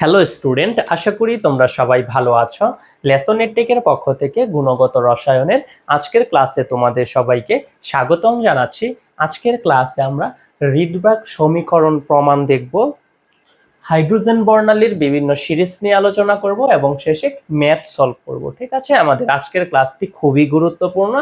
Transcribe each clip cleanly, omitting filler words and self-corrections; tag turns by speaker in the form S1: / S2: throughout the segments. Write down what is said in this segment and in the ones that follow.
S1: Hello student, আশা করি তোমরা সবাই ভালো আছো। লেসন টেকের পক্ষ থেকে গুণগত রসায়নের আজকের ক্লাসে তোমাদের সবাইকে স্বাগতম জানাচ্ছি। আজকের ক্লাসে আমরা রিডবার্গ সমীকরণ প্রমাণ দেখব, হাইড্রোজেন বর্ণালীর বিভিন্ন সিরিজ নিয়ে আলোচনা করব এবং শেষে ম্যাথ সলভ করব। ঠিক আছে, আমাদের আজকের ক্লাসটি খুবই গুরুত্বপূর্ণ।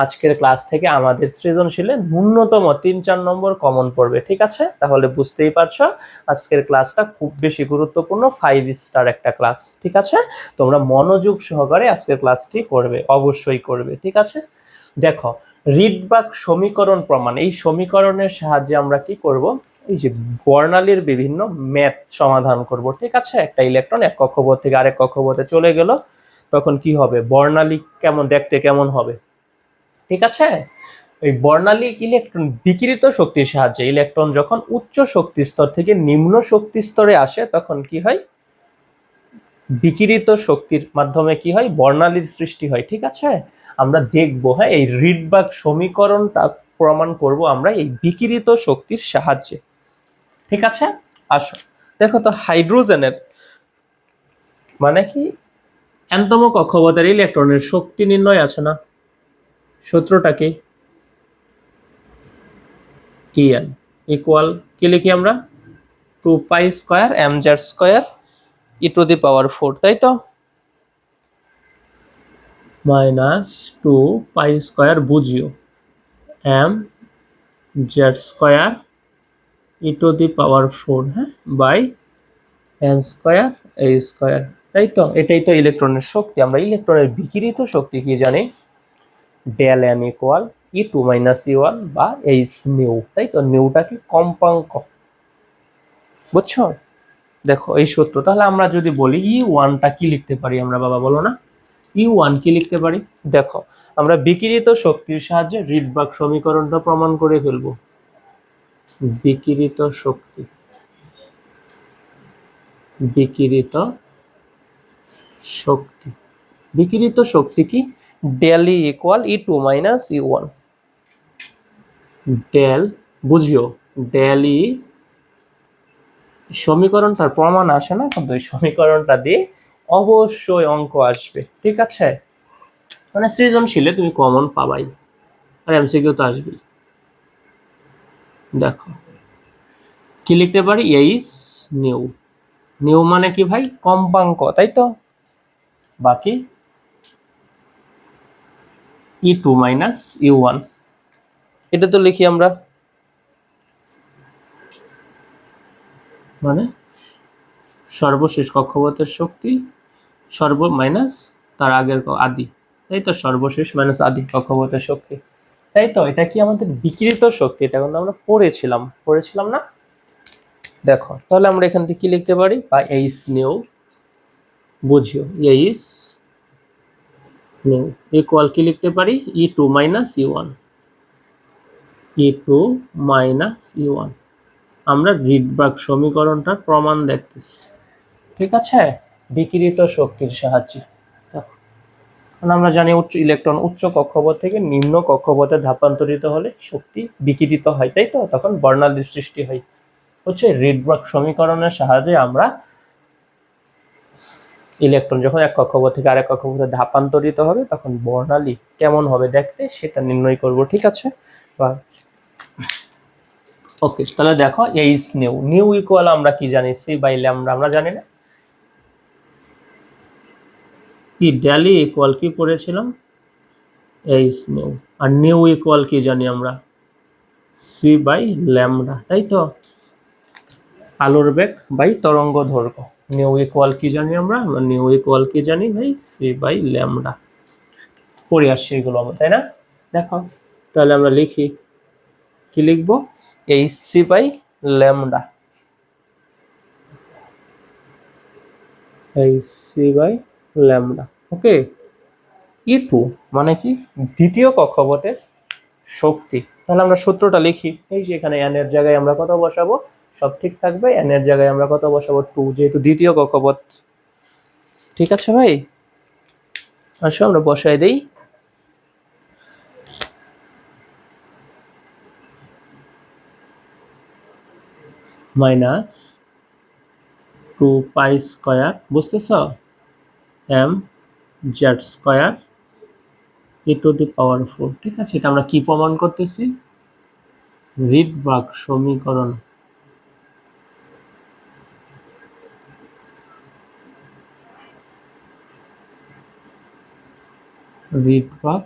S1: আজকের ক্লাস থেকে আমাদের সৃজনশীলে ন্যূনতম 3-4 নম্বর কমন পড়বে। ঠিক আছে, তাহলে বুঝতেই পারছো আজকের ক্লাসটা খুব বেশি গুরুত্বপূর্ণ, 5 স্টার একটা ক্লাস। ঠিক আছে, তোমরা মনোযোগ সহকারে আজকের ক্লাসটি করবে, অবশ্যই করবে। ঠিক আছে, দেখো রিডবার্গ সমীকরণ প্রমাণ, এই সমীকরণের সাহায্যে আমরা কি করব, এই যে বর্ণালীর বিভিন্ন ম্যাথ সমাধান করব। ঠিক আছে, একটা ইলেকট্রন এক কক্ষপথ থেকে আরেক কক্ষপথে চলে গেল, তখন কি হবে, বর্ণালী কেমন দেখতে কেমন হবে। ঠিক আছে, এই বর্ণালী ইলেকট্রন বিকিরিত শক্তির সাহায্যে, ইলেকট্রন যখন উচ্চ শক্তি স্তর থেকে নিম্ন শক্তি স্তরে আসে তখন কি হয়, বিকিরিত শক্তির মাধ্যমে কি হয়, বর্ণালীর সৃষ্টি হয়। ঠিক আছে, আমরা দেখবো, হ্যাঁ, এই রিডবার্গ সমীকরণটা প্রমাণ করব আমরা এই বিকিরিত শক্তির সাহায্যে। ঠিক আছে, আসো দেখো তো, হাইড্রোজেনের মানে কি, এনতম কক্ষপথের ইলেকট্রনের শক্তি নির্ণয় আছে না, সূত্রটা কি, En ইকুয়াল কি লিখি আমরা, 2π² mz² e⁴, তাই তো, -2π² বুঝিও mz² e⁴, হ্যাঁ, বাই n² a², তাই তো, এটাই তো ইলেকট্রনের শক্তি। আমরা ইলেকট্রনের বিকিরিত শক্তি কি জানি, del m equal E2 - E1 বা h নিউ, তাই তো, নিউটা কি কম্পাঙ্ক, বুঝছো। দেখো এই সূত্র, তাহলে আমরা যদি বলি E1টা কি লিখতে পারি আমরা, বাবা বলো না, E1 কি লিখতে পারি। দেখো আমরা বিকিরিত শক্তির সাহায্যে রিডবার্গ সমীকরণটা প্রমাণ করে ফেলবো। বিকিরিত শক্তি, বিকিরিত শক্তি, বিকিরিত শক্তি কি, del E equal E2 - E1, del বুঝিও, ডেল ই সমীকরণটার প্রমাণ আসে না, কিন্তু এই সমীকরণটা দিয়ে অবশ্যই অঙ্ক আসবে। ঠিক আছে, মানে সৃজনশীলে তুমি কমন পাবাই, আর এমসিকিউ তো আসবেই। দেখো কি লিখতে পারি, এইচ নিউ, নিউ মানে কি ভাই, কম্পাঙ্ক, তাই তো, বাকি E2 - E1, এটা তো লিখি আমরা, মানে সর্বশেষ কক্ষপথের শক্তি মাইনাস তার আগের আদি, তাই তো, সর্বশেষ মাইনাস আদি কক্ষপথের শক্তি, তাই তো। এটা কি আমাদের বিকিরিত শক্তি, এটা কিন্তু আমরা পড়েছিলাম না। দেখো তাহলে আমরা এখান থেকে কি লিখতে পারি, বা এইচ নিউ বুঝিও, এইচ নিউ ইকুয়াল কি লিখতে পারি, E2 - E1, E2 - E1। আমরা রিডবার্গ সমীকরণটার প্রমাণ দেখতেছি। ঠিক আছে, বিকিরিত শক্তির সাহায্যে। আমরা জানি ইলেকট্রন উচ্চ কক্ষপথ থেকে নিম্ন কক্ষপথে ধাপান্তরিত হলে শক্তি বিকিরিত হয়, তাই তো, তখন বর্ণালীর সৃষ্টি হয়। হচ্ছে রিডবার্গ সমীকরণের সাহায্যে আমরা ইলেকট্রন যখন এক কক্ষপথ থেকে আরেক কক্ষপথে ধাপান্তরিত হবে তখন বর্ণালী কেমন হবে দেখতে সেটা নির্ণয় করব। ঠিক আছে, ওকে, তাহলে দেখো এইচ নিউ, নিউ ইকুয়াল আমরা কি জানি, c/λ, আমরা জানি না কি, ডেল ই ইকুয়াল কি পড়েছিলাম, এইচ নিউ, আর নিউ ইকুয়াল কি জানি আমরা, c/λ, তাই তো, আলোর বেগ বাই তরঙ্গ দৈর্ঘ্য। নিউ ইকুয়াল কি জানি আমরা, নিউ ইকুয়াল কি জানি ভাই, c/λ, পড়ে আসছে এগুলো আমরা, তাই না। দেখো তাহলে আমরা লিখি, কি লিখবো, hc/λ, hc/λ, ওকে। E2 মানে কি, দ্বিতীয় কক্ষপথের শক্তি। তাহলে আমরা সূত্রটা লিখি, এই যে এখানে n এর জায়গায় আমরা কত বসাবো, সব ঠিক থাকবে, n এর জায়গায় আমরা কত বসাবো, 2, যেহেতু দ্বিতীয় কক্ষপথ। ঠিক আছে ভাই, আসো আমরা বসাই দেই, মাইনাস টু পাই স্কয়ার, বুঝতেছ, M Z square E to the power 4। ঠিক আছে, এটা আমরা কি প্রমাণ করতেছি? রিডবার্গ সমীকরণ। রিডবার্গ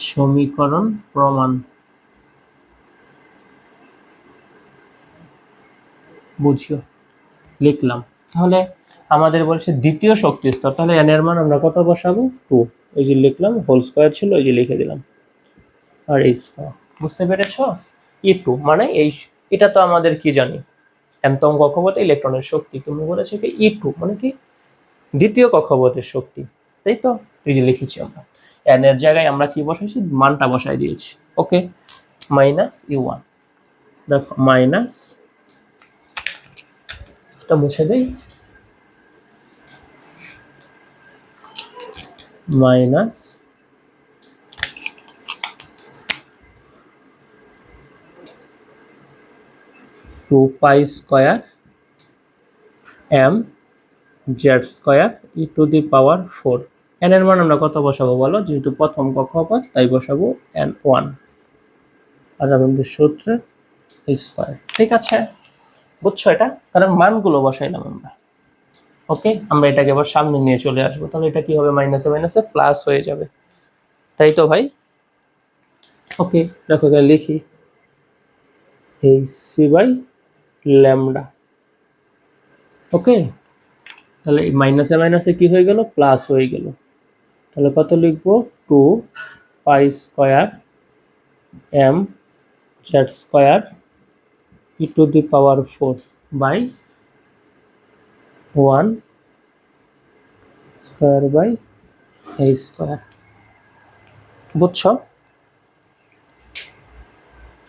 S1: সমীকরণ প্রমাণ। বুঝিও, লিখলাম। তাহলে আমাদের বলছে দ্বিতীয় শক্তি স্তর, তাহলে এন এর মান আমরা কত বসাবো? 2। এই যে লিখলাম, হোল স্কয়ার ছিল, এই যে লিখে দিলাম, আর এই স্কয়ার। বুঝতে পেরেছো? E2 মানে এই, এটা তো আমাদের কি জানি, nতম কক্ষপথে ইলেকট্রনের শক্তি। তুমি বলেছো কি E2 মানে কি? দ্বিতীয় কক্ষপথের শক্তি, তাই তো? এই যে লিখেছি আমরা, এন এর জায়গায় আমরা কি বসাইছি? মানটা বসাই দিয়েছি। Okay, minus E1। দেখো মাইনাস, এটা মুছে দেই, minus two pi square M Z square E to the power 4। N এর মান আমরা কত বসাবো বলো? যেহেতু প্রথম কক্ষপথ তাই বসাবো n1 আর আমাদের সূত্রে স্কয়ার। ঠিক আছে, বুঝছো এটা? কারণ মানগুলো বসাইলাম আমরা। ওকে, আমরা এটাকে আবার সামনে নিয়ে চলে আসবো, তাহলে এটা কি হবে? মাইনাসে মাইনাসে প্লাস হয়ে যাবে, তাই তো ভাই? ওকে, দেখো এখানে লিখি সি বাই ল্যামডা। ওকে, তাহলে মাইনাসে মাইনাসে কি হয়ে গেল? প্লাস হয়ে গেল। তাহলে কত লিখবো? Two pi square M Z square E to the power 4 বাই 1 স্কয়ার বাই এ স্কয়ার। বুঝছো?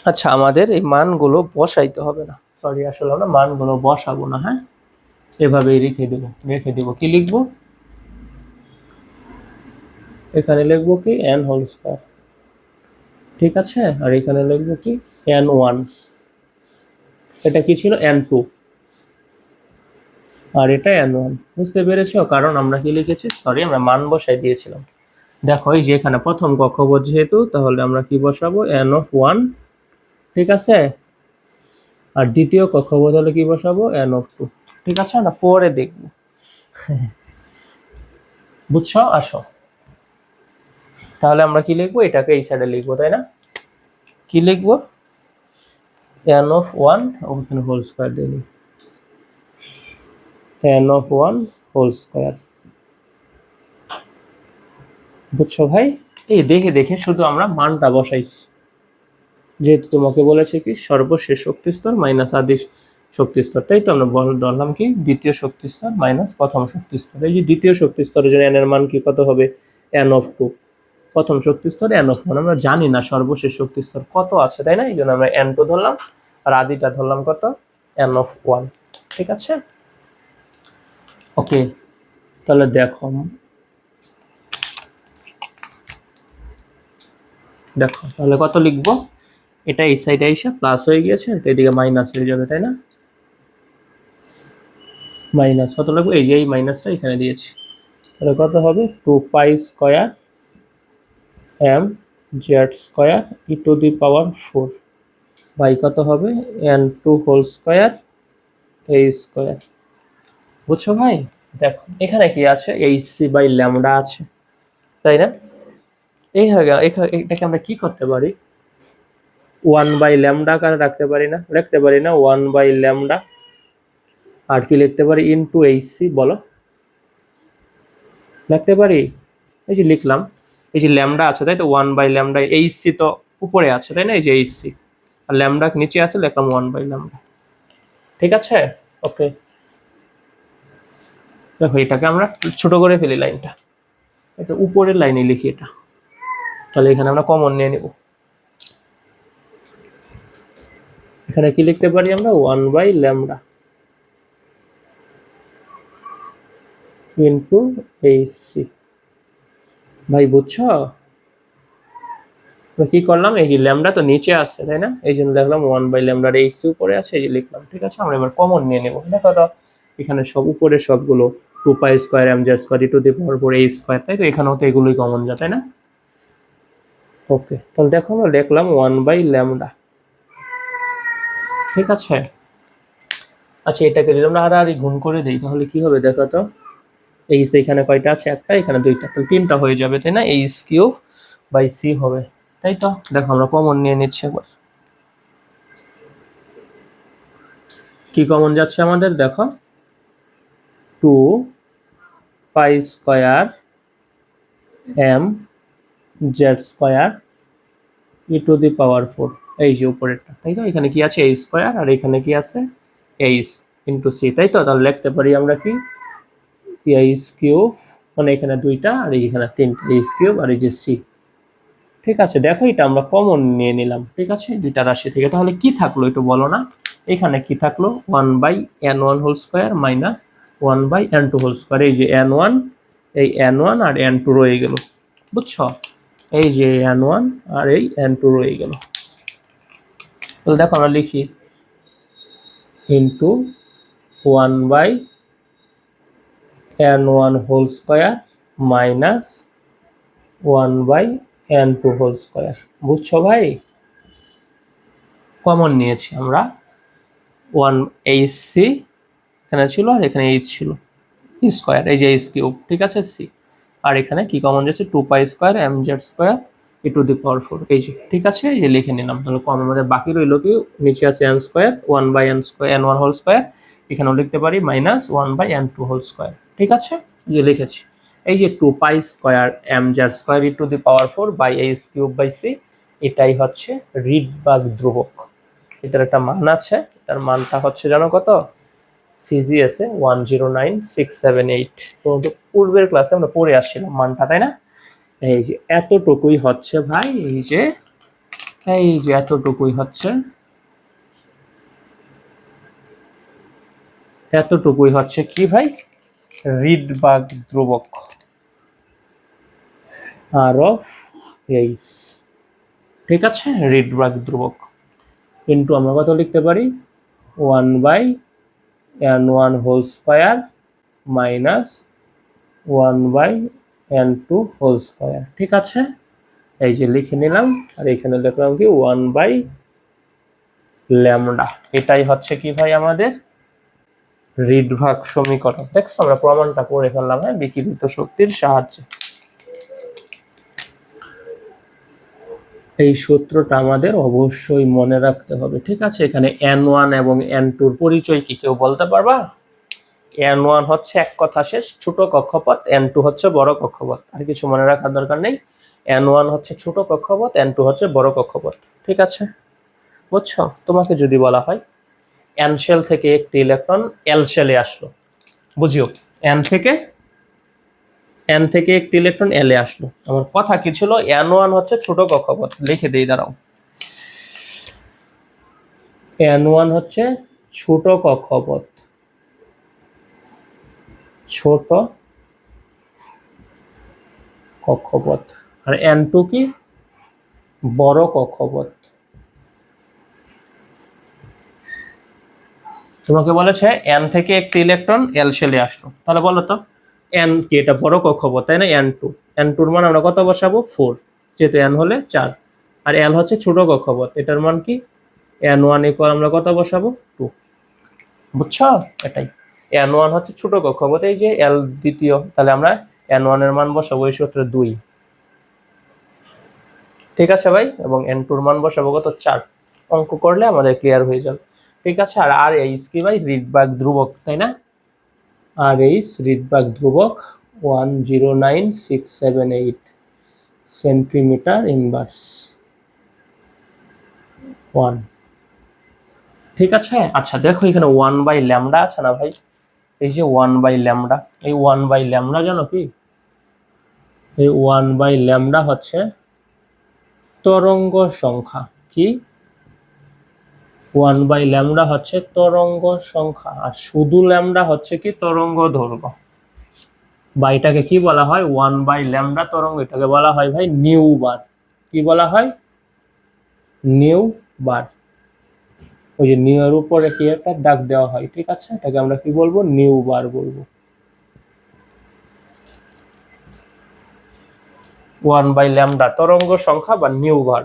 S1: আচ্ছা, আমাদের এই মানগুলো বসাইতে হবে না, সরি, আসলে আমরা মানগুলো বসাবো না। হ্যাঁ, এভাবেই রেখে দিব। কি লিখবো? এখানে লিখবো কি এন হোল স্কয়ার, ঠিক আছে, আর এখানে লিখবো কি n1। এটা কি ছিল? n2, আর এটা n1। বুঝতে পেরেছো? কারণ আমরা কি লিখেছি, সরি, আমরা মান বসাই দিয়েছিলাম। দেখো এই যে এখানে প্রথম কক্ষপথ যেহেতু, তাহলে আমরা কি বসাবো? n1, ঠিক আছে, আর দ্বিতীয় কক্ষপথ হলে কি বসাবো? n2। ঠিক আছে, আমরা পরে দেখবো। বুঝছো? আসো, তাহলে আমরা কি লিখবো? এটাকে এই সাইডে লিখবো, তাই না? কি লিখবো? n1 ওখানে হোল স্কয়ার দিয়ে নিই, n1 হোল স্কয়ার। বুঝছো ভাই? এই দেখে দেখে শুধু আমরা মানটা বসাইছি, যেহেতু তোমাকে বলেছে কি সর্বশেষ শক্তি স্তর মাইনাস আদি শক্তি স্তর, তাই তো আমরা বললাম কি দ্বিতীয় শক্তি স্তর মাইনাস প্রথম শক্তি স্তর। এই যে দ্বিতীয় শক্তি স্তরের জন্য এন এর মান কি কত হবে? n2। প্রথম শক্তি স্তর n1, আমরা জানি না সর্বশেষ শক্তি স্তর কত আছে, তাই না? এই জন্য আমরা n2 ধরলাম, আর আদিটা ধরলাম কত? n1। ঠিক আছে, ওকে। তাহলে দেখো দেখো তাহলে কত লিখবো? এটা এই সাইডে এসে প্লাস হয়ে গিয়েছে, এটা এদিকে মাইনাস হয়ে যাবে, তাই না? মাইনাস কত লিখবো? এই যে এই মাইনাসটা এখানে দিয়েছি, তাহলে কত হবে? Two pi square M Z square E to the power 4 বাই কত হবে? n2 হোল স্কয়ার এ স্কয়ার। বুঝছো ভাই? দেখো এখানে কি আছে? সি বাই ল্যামডা আছে, তাই না? এটাকে আমরা কি করতে পারি? 1 বাই ল্যামডা আকারে রাখতে পারি না? রাখতে পারি না, 1 বাই ল্যামডা। আর কি লিখতে পারি? ইনটু সি, বলো, লিখতে পারি। এই যে লিখলাম, এই যে ল্যামডা আছে, তাই তো, 1 বাই ল্যামডা। সি তো উপরে আছে, তাই না? এই যে সি, আর ল্যামডা নিচে আছে, লিখলাম 1 বাই ল্যামডা। ঠিক আছে, ওকে। দেখো এটাকে আমরা ছোট করে ফেলি লাইনটা, এটা উপরের লাইনে লিখি এটা, তাহলে এখানে আমরা কমন নিয়ে নিব। এখানে কি লিখতে পারি আমরা? 1 বাই ল্যামডা ইন্টু সি। ভাই বুঝছো? তো কি করলাম, এই যে ল্যামডা তো নিচে আসছে তাই না, এই জন্য দেখলাম 1/λ এইচ উপরে আছে, এই যে লিখলাম। ঠিক আছে, আমরা এবার কমন নিয়ে নেব। দেখো তো এখানে সব উপরে সবগুলো 2π² mz² e⁴ তাই তো, এখানেও তো এগুলোই কমন যায় তাই না। ওকে, তাহলে দেখো আমরা লিখলাম 1/λ। ঠিক আছে, আচ্ছা এটাকে যদি আমরা আর গুণ করে দিই তাহলে কি হবে দেখো তো, এইচ এখানে কয়টা আছে, একটা, এখানে দুইটা, তাহলে 3টা হয়ে যাবে তাই না, h³ হবে তাই তো। দেখো আমরা কমন নিয়ে নিচ্ছি একবার, কি কমন যাচ্ছে আমাদের দেখো, 2π² mz² e⁴, এই যে উপরেরটা তাই তো, এখানে কি আছে h² আর এখানে কি আছে h × c তাই তো। তাহলে লিখতে পারি আমরা কি h³ মানে এখানে দুইটা আর এখানে তিনটা, h³ আর এই যে c। ঠিক আছে, দেখো এটা আমরা কমন নিয়ে নিলাম। ঠিক আছে, দুইটা রাশি থেকে তাহলে কি থাকলো একটু বলো না, এখানে কি থাকলো 1/n1² মাইনাস 1/n2², এই যে n1, এই n1 আর n2 রয়ে গেল, বুঝছো, এই যে n1 আর এই n2 রয়ে গেল। তাহলে দেখো আমরা লিখি ইন্টু 1/n1² মাইনাস 1/n2², বুঝছো ভাই। কমন নিয়েছি আমরা 1hc এখানে ছিল আর এখানে h ছিল, স্কয়ার, এই যে h³, ঠিক আছে, c, আর এখানে কি কমন যাচ্ছে 2π² mz² e⁴, এই যে, ঠিক আছে, এই যে লিখে নিলাম। তাহলে কম আমাদের বাকি রইল কি, নিচে আছে n², 1/n1², এখানেও লিখতে পারি মাইনাস 1/n2², ঠিক আছে, এই যে লিখেছি। এই যে 2π² mz² e⁴/h³/c, এটাই হচ্ছে রিডবার্গ ধ্রুবক। এটার একটা মান আছে, এটার মানটা হচ্ছে জানো কত, CGS এ 109678, তো পূর্বের ক্লাসে আমরা পড়ে আসছিলাম মানটা তাই না। এই যে এতটুকুই হচ্ছে ভাই, এই যে এতটুকুই হচ্ছে, এতটুকুই হচ্ছে কি ভাই, রিডবার্গ ধ্রুবক R(h). ঠিক আছে, রিডবার্গ ধ্রুবক কিন্তু আমরা কত লিখতে পারি 1/n1² মাইনাস 1/n2², ঠিক আছে, এই যে লিখে নিলাম। আর এখানে লিখলাম কি 1/λ, এটাই হচ্ছে কি ভাই আমাদের রিডবার্গ সমীকরণ। দেখছো আমরা প্রমাণটা করে ফেললাম, হ্যাঁ, বিকিরিত শক্তির সাহায্যে। এই সূত্রটা আমাদের অবশ্যই মনে রাখতে হবে। ঠিক আছে, এখানে n1 এবং n2 পরিচয় কি কেউ বলতে পারবা? n1 হচ্ছে এক কথা শেষ ছোট কক্ষপথ, n2 হচ্ছে বড় কক্ষপথ, আর কিছু মনে রাখার দরকার নেই। n1 হচ্ছে ছোট কক্ষপথ, n2 হচ্ছে বড় কক্ষপথ, ঠিক আছে, বুঝছো। তোমাকে যদি বলা হয় n শেল থেকে একটি ইলেকট্রন l শেলে আসলো, বুঝিও n থেকে একটি ইলেকট্রন l এ আসলো, আমার কথা কি ছিল, n1 হচ্ছে ছোট কক্ষপথ, লিখে দেই দাঁড়াও, n1 হচ্ছে ছোট কক্ষপথ, ছোট কক্ষপথ, আর n2 কি বড় কক্ষপথ। তোমাকে বলেছে n থেকে একটি ইলেকট্রন l শেলে আসলো, তাহলে বলো তো n কি, এটা বড় কক্ষপথ তাই না, n2 এর মান আমরা কত বসাবো 4, যেহেতু n হলে 4, আর l হচ্ছে ছোট কক্ষপথ, এটার মান কি n1 ইকুয়াল আমরা কত বসাবো 2, বুঝছো, এটাই n1 হচ্ছে ছোট কক্ষপথ, এই যে l দ্বিতীয়, তাহলে আমরা n1 এর মান বসাবো এই সূত্রে 2, ঠিক আছে ভাই, এবং n2 এর মান বসাবো কত 4, অঙ্ক করলে আমাদের ক্লিয়ার হয়ে যাবে। ঠিক আছে, আর RH কি ভাই রিডবার্গ ধ্রুবক তাই না, RH রিডবার্গ ধ্রুবক 109678 সেন্টিমিটার ইনভার্স 1, ঠিক আছে। আচ্ছা দেখো এখানে 1/λ আছে না ভাই, এই যে 1/λ, এই 1/λ জানো কি, এই 1/λ হচ্ছে তরঙ্গ সংখ্যা, কি 1/λ হচ্ছে তরঙ্গ সংখ্যা, আর শুধু ল্যামডা হচ্ছে কি তরঙ্গ দৈর্ঘ্য, বা এটাকে কি বলা হয় 1/λ তরঙ্গ, এটাকে বলা হয় ভাই নিউ বার, কি বলা হয় নিউ বার, ওই যে নিউ এর উপরে কি একটা দাগ দেওয়া হয়, ঠিক আছে, এটাকে আমরা কি বলবো, নিউ বার বলবো। 1/λ তরঙ্গ সংখ্যা বা নিউ বার।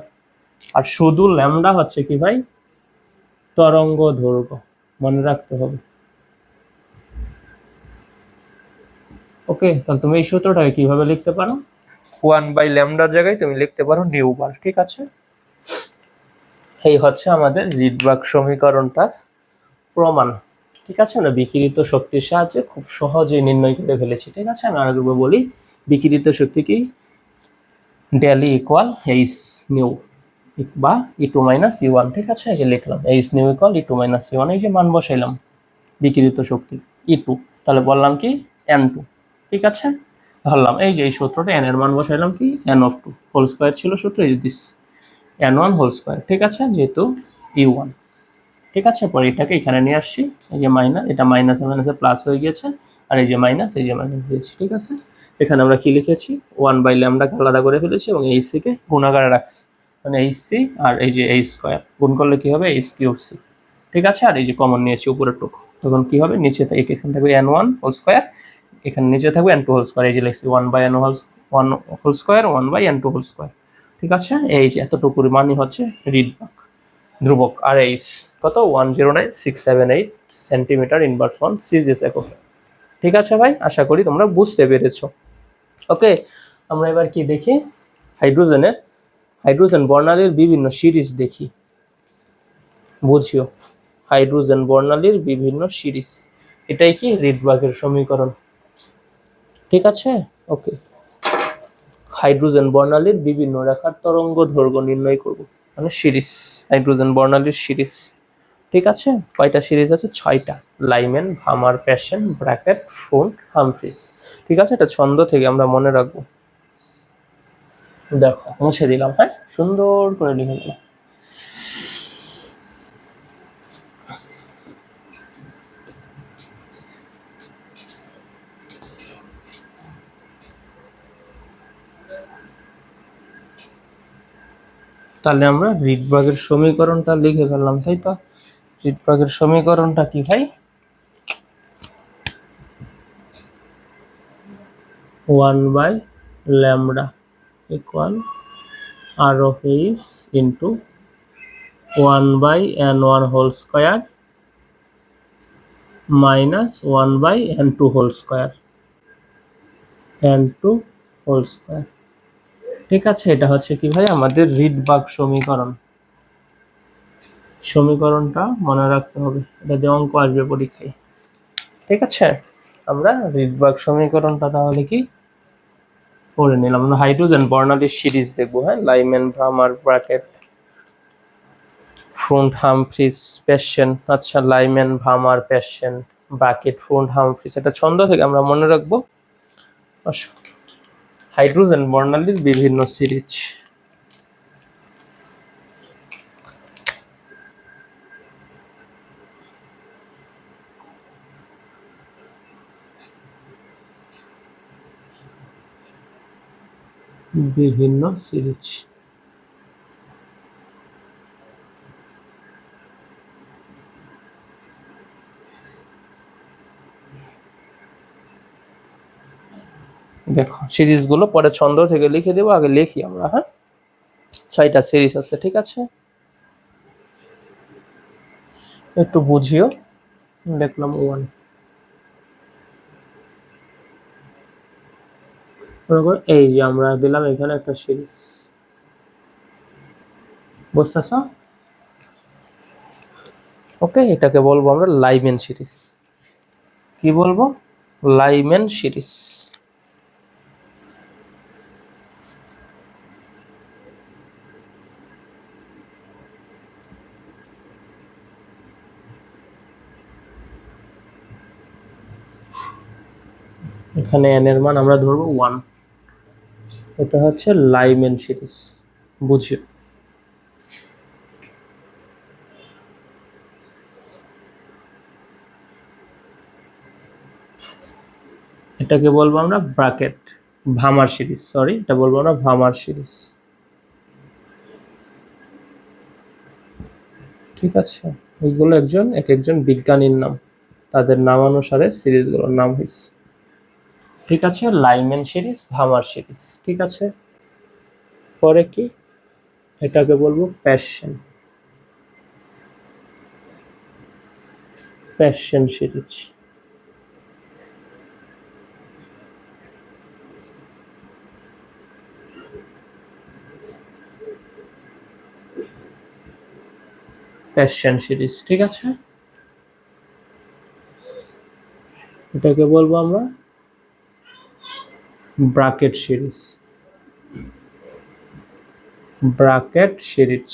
S1: আর শুধু ল্যামডা হচ্ছে কি ভাই, তরঙ্গ দৈর্ঘ্য, মনে রাখতে হবে। ওকে, তাহলে তুমি এই সূত্রটাকে কিভাবে লিখতে পারো, 1/λ জায়গায় তুমি লিখতে পারো নিউ বার, ঠিক আছে। এই হচ্ছে আমাদের রিডবার্গ সমীকরণটার প্রমাণ, ঠিক আছে না, বিকিরিত শক্তির সাহায্যে খুব সহজেই নির্ণয় করে ফেলেছি, ঠিক আছে। আমি আরেকবার বলি, বিকিরিত শক্তি কি, del E equal H nu বা E2 মাইনাস E1, ঠিক আছে, এই যে লিখলাম H nu equal E2 minus E1, এই যে মান বসাইলাম বিকিরিত শক্তি E2, তাহলে বললাম কি N2, ঠিক আছে। ধরলাম এই যে এই সূত্রটা n এর মান বসাইলাম কি n(2) হোল স্কয়ার ছিল সূত্র, এই দিস n1 হোল স্কয়ার, ঠিক আছে, যেহেতু E1, ঠিক আছে। পরে এটাকে এখানে নিয়ে আসছি, এই যে মাইনাস, এটা মাইনাসে মাইনাসে প্লাস হয়ে গিয়েছে, আর এই যে মাইনাস, এই যে মাইনাস দিয়েছি, ঠিক আছে। এখানে আমরা কি লিখেছি, 1/λ আলাদা করে ফেলেছি এবং এইচসি কে গুণাকারে রাখছি, মানে এইচসি আর এই যে এইচ স্কয়ার গুণ করলে কি হবে এইচ কিউব সি, ঠিক আছে। আর এই যে কমন নিয়েছি উপরের টুকু, তখন কি হবে, নিচে এখানে থাকবে n1 হোল স্কয়ার, এখানে নিচে থাকবে n2 হোল স্কয়ার, এই যে লিখছি 1/n whole square 1/n2 whole square, ঠিক আছে। এই যে এতটুকুর মানই হচ্ছে রিডবার্গ ধ্রুবক, আর এইচ কত 109,678 সেন্টিমিটার ইনভার্স 1 সিজিএস একক, ঠিক আছে ভাই, আশা করি তোমরা বুঝতে পেরেছো। ওকে, আমরা এবার কি দেখি, হাইড্রোজেন বর্ণালীর বিভিন্ন সিরিজ দেখি, বুঝিও, হাইড্রোজেন বর্ণালীর বিভিন্ন সিরিজ, এটাই কি রিডবার্গের সমীকরণ, ঠিক আছে। ওকে, হাইড্রোজেন বর্ণালীর বিভিন্ন রেখার তরঙ্গ দৈর্ঘ্য নির্ণয় করব, মানে সিরিজ, হাইড্রোজেন বর্ণালীর সিরিজ, ঠিক আছে। কয়টা সিরিজ আছে, 6টা, Lyman, Balmer, passion, bracket, ফ্রুন্ট, Humphreys, ঠিক আছে। এটা ছন্দ থেকে আমরা মনে রাখবো, দেখো মুছে দিলাম, হ্যাঁ, সুন্দর করে লিখে দিলাম। তাহলে আমরা রিডবার্গের সমীকরণটা লিখে ফেললাম, তাই তো। রিডবার্গের সমীকরণটা কি ভাই, 1/λ equal r of h into 1/n1 whole square minus 1/n2 whole square, n2 whole square, ঠিক আছে। এটা হচ্ছে কি ভাই আমাদের রিডবার্গ সমীকরণ, সমীকরণটা মনে রাখতে হবে, এটা দিয়ে অঙ্ক আসবে পরীক্ষায়, ঠিক আছে। আমরা রিডবার্গ সমীকরণটা তাহলে কি করে নিলাম, আমরা হাইড্রোজেন বর্ণালীর সিরিজ দেখবো, হ্যাঁ, লাইম্যান, ভামার, ব্র্যাকেট, ফ্রুন্ট, হামফ্রিজ, প্যাশন, আচ্ছা, Lyman, Balmer, passion, bracket, ফ্রুন্ট, Humphreys, এটা ছন্দ থেকে আমরা মনে রাখবো। হাইড্রোজেন বর্ণালীর বিভিন্ন সিরিজ, বিভিন্ন সিরিজ, দেখো সিরিজগুলো পরে ছন্দ থেকে লিখে দেবো, আগে লিখি আমরা, হ্যাঁ। 6টা সিরিজ আছে, ঠিক আছে, একটু বুঝিও। দেখলাম 1, এই যে আমরা দিলাম এখানে একটা সিরিজ, বুঝতেছ, ওকে। এটাকে বলবো আমরা লাইম্যান সিরিজ, কি বলবো, লাইম্যান সিরিজ, এখানে n এর মান আমরা ধরবো 1, এটা হচ্ছে লাইম্যান সিরিজ, বুঝিও। এটাকে বলবো আমরা ব্র্যাকেট, ভামার সিরিজ, সরি, এটা বলবো আমরা ভামার সিরিজ, ঠিক আছে, এইগুলো এক একজন বিজ্ঞানীর নাম, তাদের নামানুসারে সিরিজগুলোর নাম হয়েছে। ঠিক আছে, লাইম্যান সিরিজ, ভামার সিরিজ। ঠিক আছে, পরে কি, এটাকে বলবো passion, passion series. Passion series. ঠিক আছে, এটাকে বলবো আমরা ব্রাকেট সিরিজ, ব্রাকেট সিরিজ।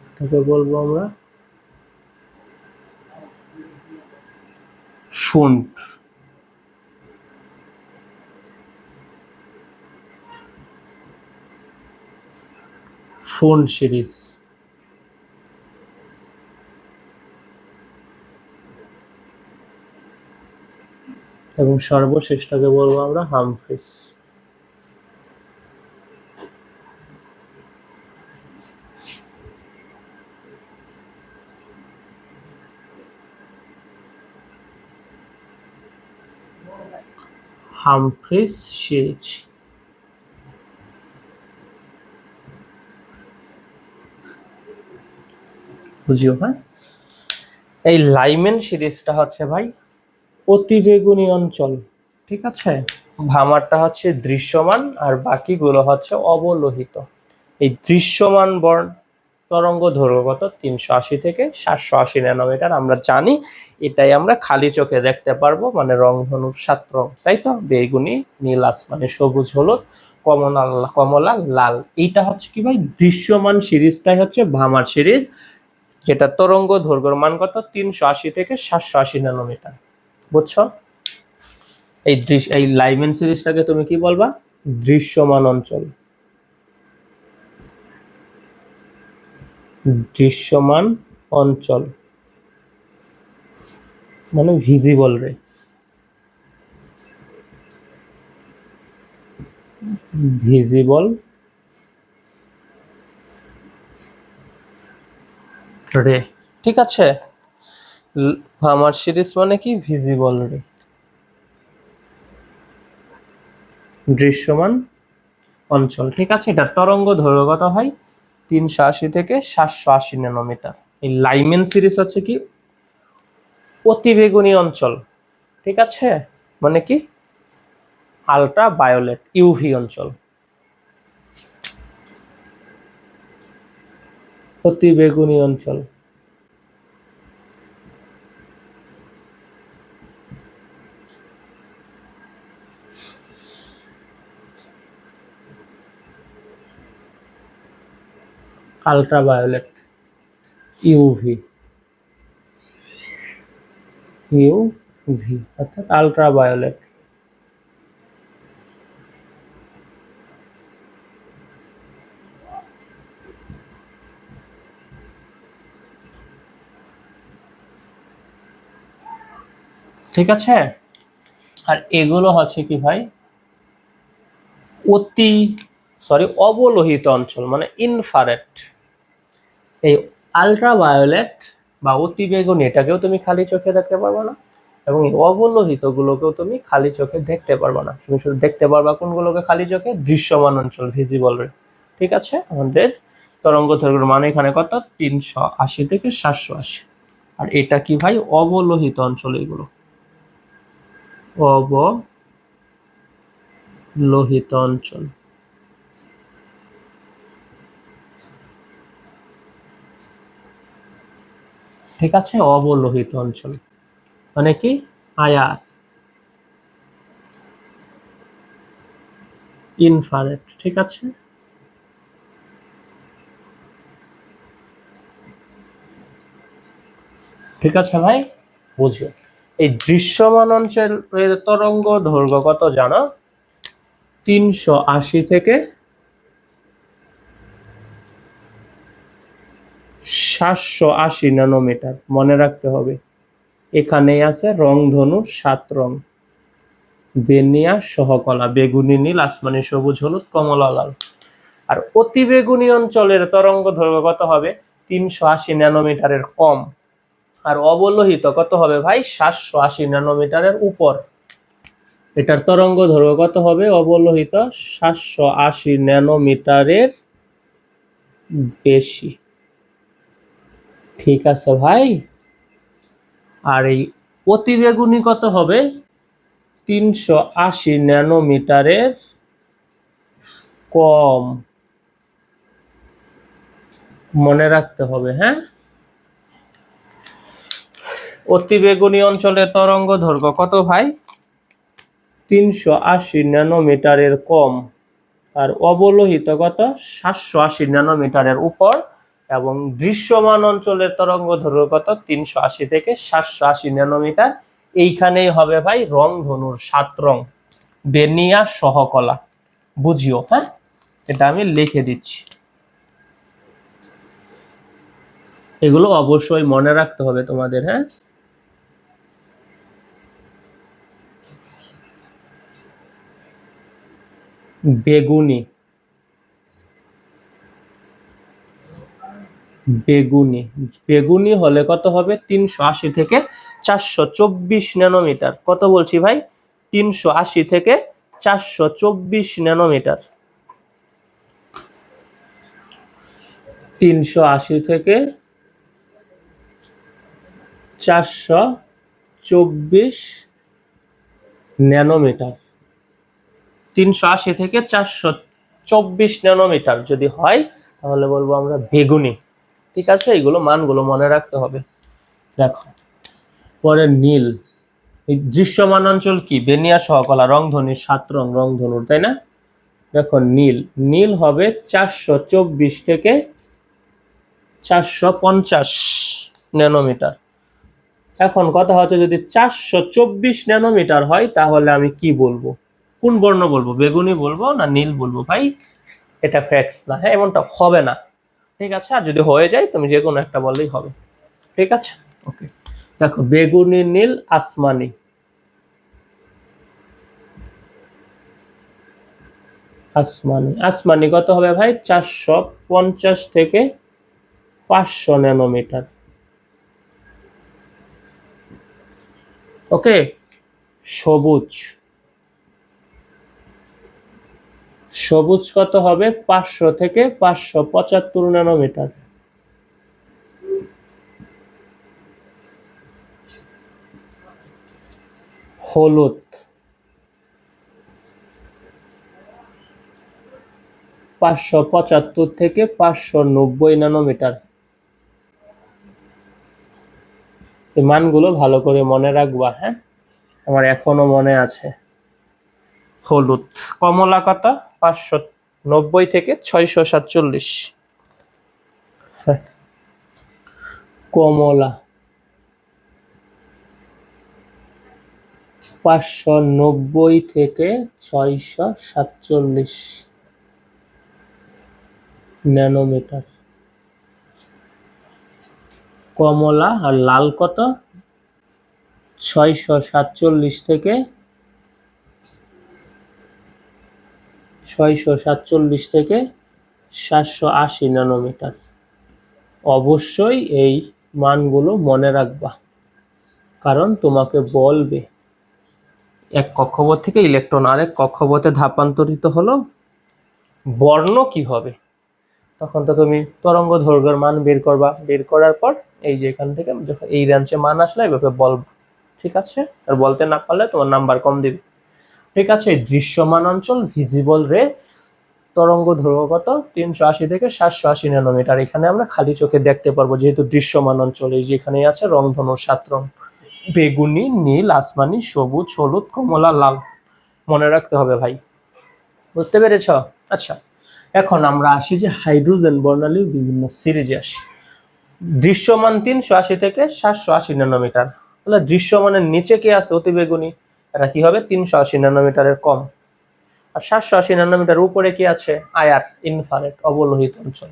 S1: এটাকে বলবো আমরা ফুন্ট, ফুন্ট সিরিজ। এবং সর্বশেষটাকে বলবো আমরা হামফ্রিস। Humphreys series. বুঝিও, হ্যাঁ। এই লাইম্যান সিরিজটা হচ্ছে ভাই অতিবেগুনি অঞ্চল। ঠিক আছে, ভামারটা হচ্ছে দৃশ্যমান আর বাকিগুলো হচ্ছে অবলোহিত। এই দৃশ্যমান তরঙ্গ দৈর্ঘ্য কত, 380 থেকে 780 ন্যানোমিটার। আমরা জানি এটাই আমরা খালি চোখে দেখতে পারবো, মানে রংধনুর 7 রং, তাই তো, বেগুনি, নীল আসমানি, সবুজ, হলুদ, কমলা, কমলা, লাল। এইটা হচ্ছে কি ভাই, দৃশ্যমান সিরিজটাই হচ্ছে ভামার সিরিজ, যেটা তরঙ্গ দৈর্ঘ্যের মান কত, 380 থেকে 780 ন্যানোমিটার। বুঝছো? এই লাইম্যান সিরিজটাকে তুমি কি বলবা, দৃশ্যমান অঞ্চল, দৃশ্যমান অঞ্চল মানে ভিজিবল রে, ভিজিবল রে। ঠিক আছে, ভামার সিরিজ মানে কি, ভিজিবল রে, দৃশ্যমান অঞ্চল। ঠিক আছে, এটা তরঙ্গ দৈর্ঘ্য কত হয়, 380 থেকে 780 ন্যানোমিটার। এই লাইম্যান সিরিজ হচ্ছে কি অতিবেগুনি অঞ্চল। ঠিক আছে, মানে কি আলট্রা ভায়োলেট, ইউভি অঞ্চল, অতিবেগুনি অঞ্চল। আলট্রা ভায়োলেট, ইউভি, ইউভি অর্থাৎ আলট্রা ভায়োলেট। ঠিক আছে, আর এগুলো হচ্ছে কি ভাই অবলোহিত অঞ্চল, মানে ইনফ্রারেড। এই আলট্রা ভায়োলেট বা অতিবেগুনি এটাকেও তুমি খালি চোখে দেখতে পারবে না, এবং এই অবলোহিত গুলোকেও তুমি খালি চোখে দেখতে পারবে না। তুমি শুধু দেখতে পারবা কোনগুলোকে, খালি চোখে দৃশ্যমান অঞ্চল, ভিজিবল রে। ঠিক আছে, আমাদের তরঙ্গ দৈর্ঘ্যের মান এখানে কত, 380 থেকে 780। আর এটা কি ভাই, অবলোহিত অঞ্চল, এগুলো অবলোহিত অঞ্চল। ঠিক আছে, অবলোহিত অঞ্চল মানে কি আয়ার, ইনফ্রারেড। ঠিক আছে, ঠিক আছে ভাই, বুঝো। এই দৃশ্যমান অঞ্চলের তরঙ্গ দৈর্ঘ্য কত জানো, 380 থেকে 780 ন্যানোমিটার। মনে রাখতে হবে, এখানেই আছে রংধনু 7 রং, বেনিয়া সহকলা, বেগুনি নীল, আসমানি সবুজ, হলুদ, কমলা লাল। আর অতি বেগুনি অঞ্চলের তরঙ্গ দৈর্ঘ্য কত হবে? 380 ন্যানোমিটারের কম। আর অবলোহিত কত হবে ভাই? 780 ন্যানোমিটারের উপর। এটার তরঙ্গ দৈর্ঘ্য কত হবে? অবলোহিত 780 ন্যানোমিটারের বেশি। ঠিক আছে ভাই। আর এই অতি বেগুনি কত হবে? 380 ন্যানোমিটারের কম। মনে রাখতে হবে, হ্যাঁ। অতি বেগুনি অঞ্চলের তরঙ্গ দৈর্ঘ্য কত ভাই? 380 ন্যানোমিটারের কম। আর অবলোহিত কত? 780 ন্যানোমিটারের উপর। এবং দৃশ্যমান অঞ্চলের তরঙ্গ দৈর্ঘ্য কত? 380 থেকে 780 ন্যানোমিটার। এইখানেই হবে ভাই রংধনুর 7 রং, বেনিয়া সহকলা। বুঝিও, হ্যাঁ, এটা আমি লিখে দিচ্ছি। এগুলো অবশ্যই মনে রাখতে হবে তোমাদের, হ্যাঁ। বেগুনি, বেগুনি বেগুনি হলে কত হবে? 380 থেকে 424 ন্যানোমিটার। কত বলছি ভাই? 380 থেকে 424 ন্যানোমিটার। 380 থেকে 424 ন্যানোমিটার। 380 থেকে 424 ন্যানোমিটার যদি হয় তাহলে বলবো আমরা বেগুনি। ঠিক আছে, এইগুলো মানগুলো মনে রাখতে হবে। দেখো পরে নীল। এই দৃশ্যমান অঞ্চল কি? বেনিয়া সহকলা, রংধনুর 7 রং, রংধনুর, তাই না? দেখো নীল, নীল হবে 424 থেকে 450 ন্যানোমিটার। এখন কথা হচ্ছে যদি 424 ন্যানোমিটার হয় তাহলে আমি কি বলবো? কোন বর্ণ বলবো? বেগুনি বলবো না নীল বলবো ভাই? এটা ফ্যাক্ট না, হ্যাঁ, এমনটা হবে না। ঠিক আছে, আর যদি হয়ে যায় তুমি যে কোনো একটা বললেই হবে। ঠিক আছে, ওকে। দেখো বেগুনি, নীল, আসমানি। আসমানি, আসমানি কত হবে ভাই? 450 থেকে 500 ন্যানোমিটার। ওকে। সবুজ, সবুজ কত হবে? 500 থেকে 575 ন্যানোমিটার। হলুদ, 575 থেকে 590 ন্যানোমিটার। এই মানগুলো ভালো করে মনে রাখবা, হ্যাঁ, আমার এখনো মনে আছে। হলুদ। কমলা কত? 590 থেকে 647। কমলা 590 থেকে 647 ন্যানোমিটার। কমলা। আর লাল কত? 647 থেকে 780 ন্যানোমিটার। অবশ্যই এই মানগুলো মনে রাখবা, কারণ তোমাকে বলবে এক কক্ষপথ থেকে ইলেকট্রন আরেক কক্ষপথে ধাপান্তরিত হলো, বর্ণ কি হবে? তখন তো তুমি তরঙ্গ দৈর্ঘ্যের মান বের করবা, বের করার পর এই যে এখান থেকে যখন এই রেঞ্জে মান আসলে এভাবে বলবা। ঠিক আছে, আর বলতে না পারলে তোমার নাম্বার কম দিবে। ঠিক আছে, দৃশ্যমান অঞ্চল, ভিজিবল রে, তরঙ্গ দৈর্ঘ্য কত? 380 থেকে 780 ন্যানোমিটার। এখানে আমরা খালি চোখে দেখতে পারবো যেহেতু দৃশ্যমান অঞ্চল। এই যেখানে আছে রংধনুর 7 রং, বেগুনি, নীল, আসমানি, সবুজ, হলুদ, কমলা, লাল। মনে রাখতে হবে ভাই। বুঝতে পেরেছ? আচ্ছা, এখন আমরা আসি যে হাইড্রোজেন বর্ণালীর বিভিন্ন সিরিজে আসি। দৃশ্যমান 380 থেকে 780 ন্যানোমিটার। তাহলে দৃশ্যমানের নিচে কি আছে? অতি বেগুনি, এটা কি হবে? 380 ন্যানোমিটারের কম। আর 780 ন্যানোমিটার উপরে কি আছে? আয়ার, ইনফ্রারেড, অবলোহিত অঞ্চল।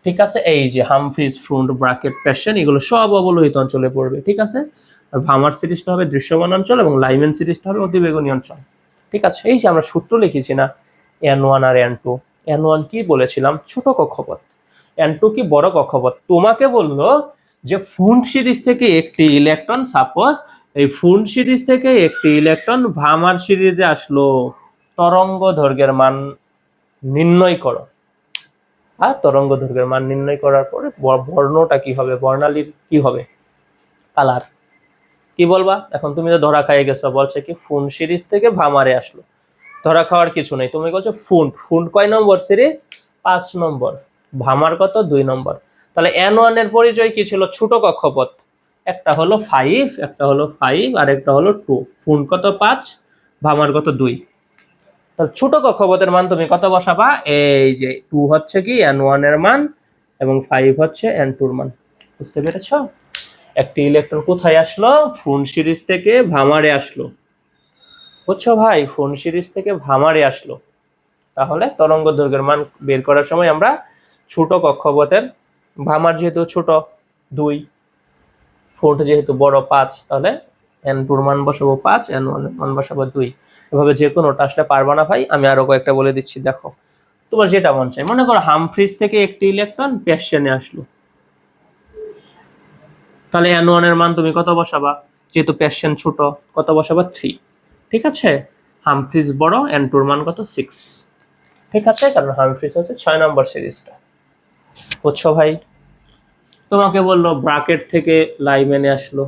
S1: ঠিক আছে, এই যে হামফ্রিজ, ফ্রুন্ট, ব্রাকেট, প্যাশন, এগুলো সব অবলোহিত অঞ্চলে পড়বে। ঠিক আছে, আর ভামার সিরিজটা হবে দৃশ্যমান অঞ্চল এবং লাইম্যান সিরিজটা হবে অতি বেগুনি অঞ্চল। ঠিক আছে, এই যে আমরা সূত্র লিখেছি না, n1 আর n2, n1 কি বলেছিলাম, ছোট কক্ষপথ, n2 কি বড় কক্ষপথ। তোমাকে বললো যে ফুন্ড সিরিজ থেকে একটি ইলেকট্রন, সাপোজ এই ফুন্ড সিরিজ থেকে একটি ইলেকট্রন ভামার সিরিজে আসলো, তরঙ্গ দৈর্ঘ্যের মান নির্ণয় করো। আর তরঙ্গ দৈর্ঘ্যের মান নির্ণয় করার পরে বর্ণটা কি হবে, বর্ণালীর কি হবে, কালার কি বলবা। এখন তুমি তো ধরা খাইয়ে গেছো, বলছে কি ফুন্ড সিরিজ থেকে ভামারে আসলো, ধরা খাওয়ার কিছু নেই, তুমি বলছো ফুন্ড, ফুন্ড কয় নম্বর সিরিজ, 5 নম্বর, ভামার কত 2 নম্বর। তাহলে n1 এর পরিচয় কি ছিল, ছোট কক্ষপথ, একটা হলো 5, একটা হলো 5 আর একটা হলো 2, ফুন্ড কত 5, ভামার কত 2। তাহলে ছোট কক্ষপথের মান তুমি কত বসাবা, এই যে 2 হচ্ছে কি n1 এর মান এবং 5 হচ্ছে n2 এর মান। বুঝতে পেরেছো, একটি ইলেকট্রন কোথায় আসলো, ফুন্ড সিরিজ থেকে ভামারে আসলো, বুঝছো ভাই, ফুন্ড সিরিজ থেকে ভামারে আসলো। তাহলে তরঙ্গ দৈর্ঘ্যের মান বের করার সময় আমরা ছোট কক্ষপথের, ভামার যেহেতু ছোট 2, ফুন্ড যেহেতু বড় 5, তাহলে n2 এর মান বসাবো 5, n1 এর মান বসাবো 2। এভাবে যে কোনোটা আসলে পারবা না ভাই, আমি আরো কয়েকটা বলে দিচ্ছি, দেখো তোমার যেটা মন চায়। মনে করো হামফ্রিজ থেকে একটি ইলেকট্রন প্যাশনে আসলো, তাহলে n1 এর মান তুমি কত বসাবা, যেহেতু প্যাশন ছোট, কত বসাবা 3। ঠিক আছে, হামফ্রিজ বড়, n2 এর মান কত 6। ঠিক আছে, কারণ হামফ্রিজ হচ্ছে 6 নম্বর সিরিজটা। বুঝছো ভাই, তোমাকে বললো ব্রাকেট থেকে লাইমেনে আসলো,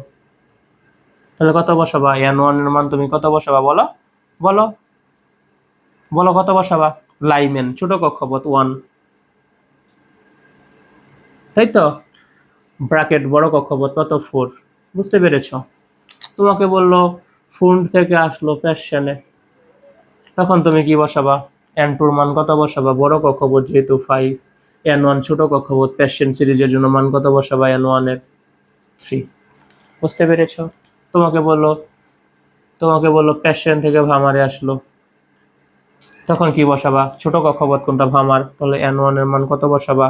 S1: তাহলে কত বসাবা, n1 এর মান তুমি কত বসাবা, বলো বলো বলো, কত বসাবা, লাইমেন ছোট কক্ষপথ 1, তাই তো, ব্রাকেট বড় কক্ষপথ কত 4। বুঝতে পেরেছো, তোমাকে বললো ফুন্ড থেকে আসলো প্যাশনে, তখন তুমি কি বসাবা, n2 এর মান কত বসাবা, বড় কক্ষপথ যেহেতু 5, n1 ছোট কক্ষপথ, প্যাশন সিরিজের জন্য মান কত বসাবা, n1 এর 3। বুঝতে পেরেছো, তোমাকে বললো প্যাশন থেকে ভামারে আসলো, তখন কি বসাবা, ছোট কক্ষপথ কোনটা, ভামার, তাহলে n1 এর মান কত বসাবা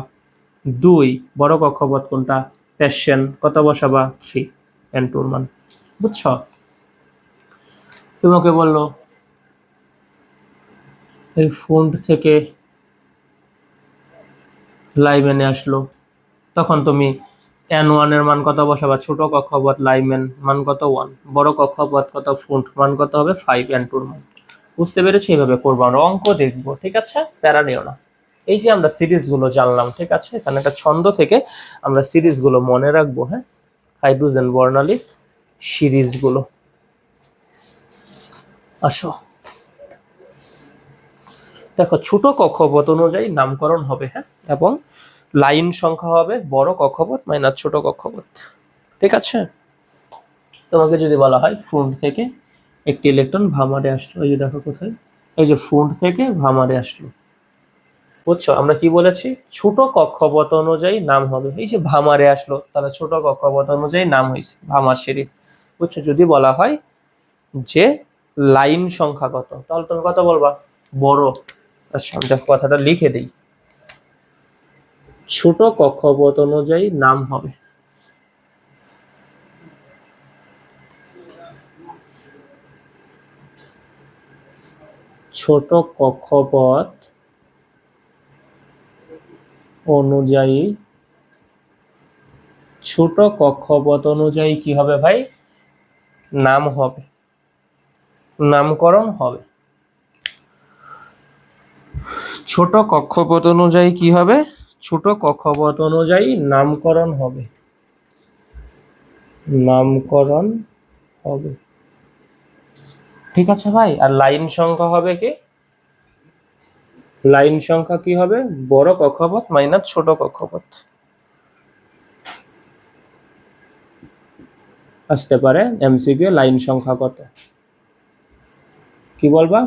S1: 2, বড় কক্ষপথ কোনটা, প্যাশন, কত বসাবা 3, n2 এর মান। বুঝছো, তোমাকে বললো এই ফুন্ড থেকে লাইমেনে আসলো, তখন তুমি n1 এর মান কত বসাবা, ছোট কক্ষপথ লাইমেন মান কত 1, বড় কক্ষপথ কত ফুন্ড মান কত হবে 5, n2 এর মান। বুঝতে পেরেছি, এইভাবে করবো আমরা, অঙ্ক দেখবো। ঠিক আছে, প্যারা নিও না। এই যে আমরা সিরিজগুলো জানলাম, ঠিক আছে, এখানে একটা ছন্দ থেকে আমরা সিরিজগুলো মনে রাখবো। হ্যাঁ, হাইড্রোজেন বর্ণালী সিরিজগুলো, আসো দেখো, ছোট কক্ষপথ অনুযায়ী নামকরণ হবে, হ্যাঁ, এবং লাইন সংখ্যা হবে বড় কক্ষপথ মাইনাস ছোট কক্ষপথ। ঠিক আছে, তোমাকে যদি বলা হয় ফুন্ড থেকে একটি ইলেকট্রন ভামারে আসলো, এই যে দেখো কোথায়, এই যে ফুন্ড থেকে ভামারে আসলো, বুঝছো, আমরা কি বলেছি, ছোট কক্ষপথ অনুযায়ী নাম হবে। এই যে ভামারে আসলো, তাহলে ছোট কক্ষপথ অনুযায়ী নাম হয়েছে ভামার সিরিজ। বুঝছো, যদি বলা হয় যে লাইন সংখ্যা কত, তাহলে তুমি কত বলবা, বড়। আচ্ছা, আমি just কথাটা লিখে দিই, ছোট কক্ষপথ অনুযায়ী নাম হবে ছোট কক্ষপথ অনুযায়ী, ছোট কক্ষপথ অনুযায়ী কি হবে ভাই, নাম হবে, নামকরণ হবে। ছোট কক্ষপথ অনুযায়ী কি হবে, ছোট কক্ষপথ অনুযায়ী নামকরণ হবে, নামকরণ হবে। ঠিক আছে ভাই, আর লাইন সংখ্যা হবে কি, লাইন সংখ্যা কি হবে, বড় কক্ষপথ মাইনাস ছোট কক্ষপথ। আসতে পারে এমসিকিউ, লাইন সংখ্যা কত, কি বলবা,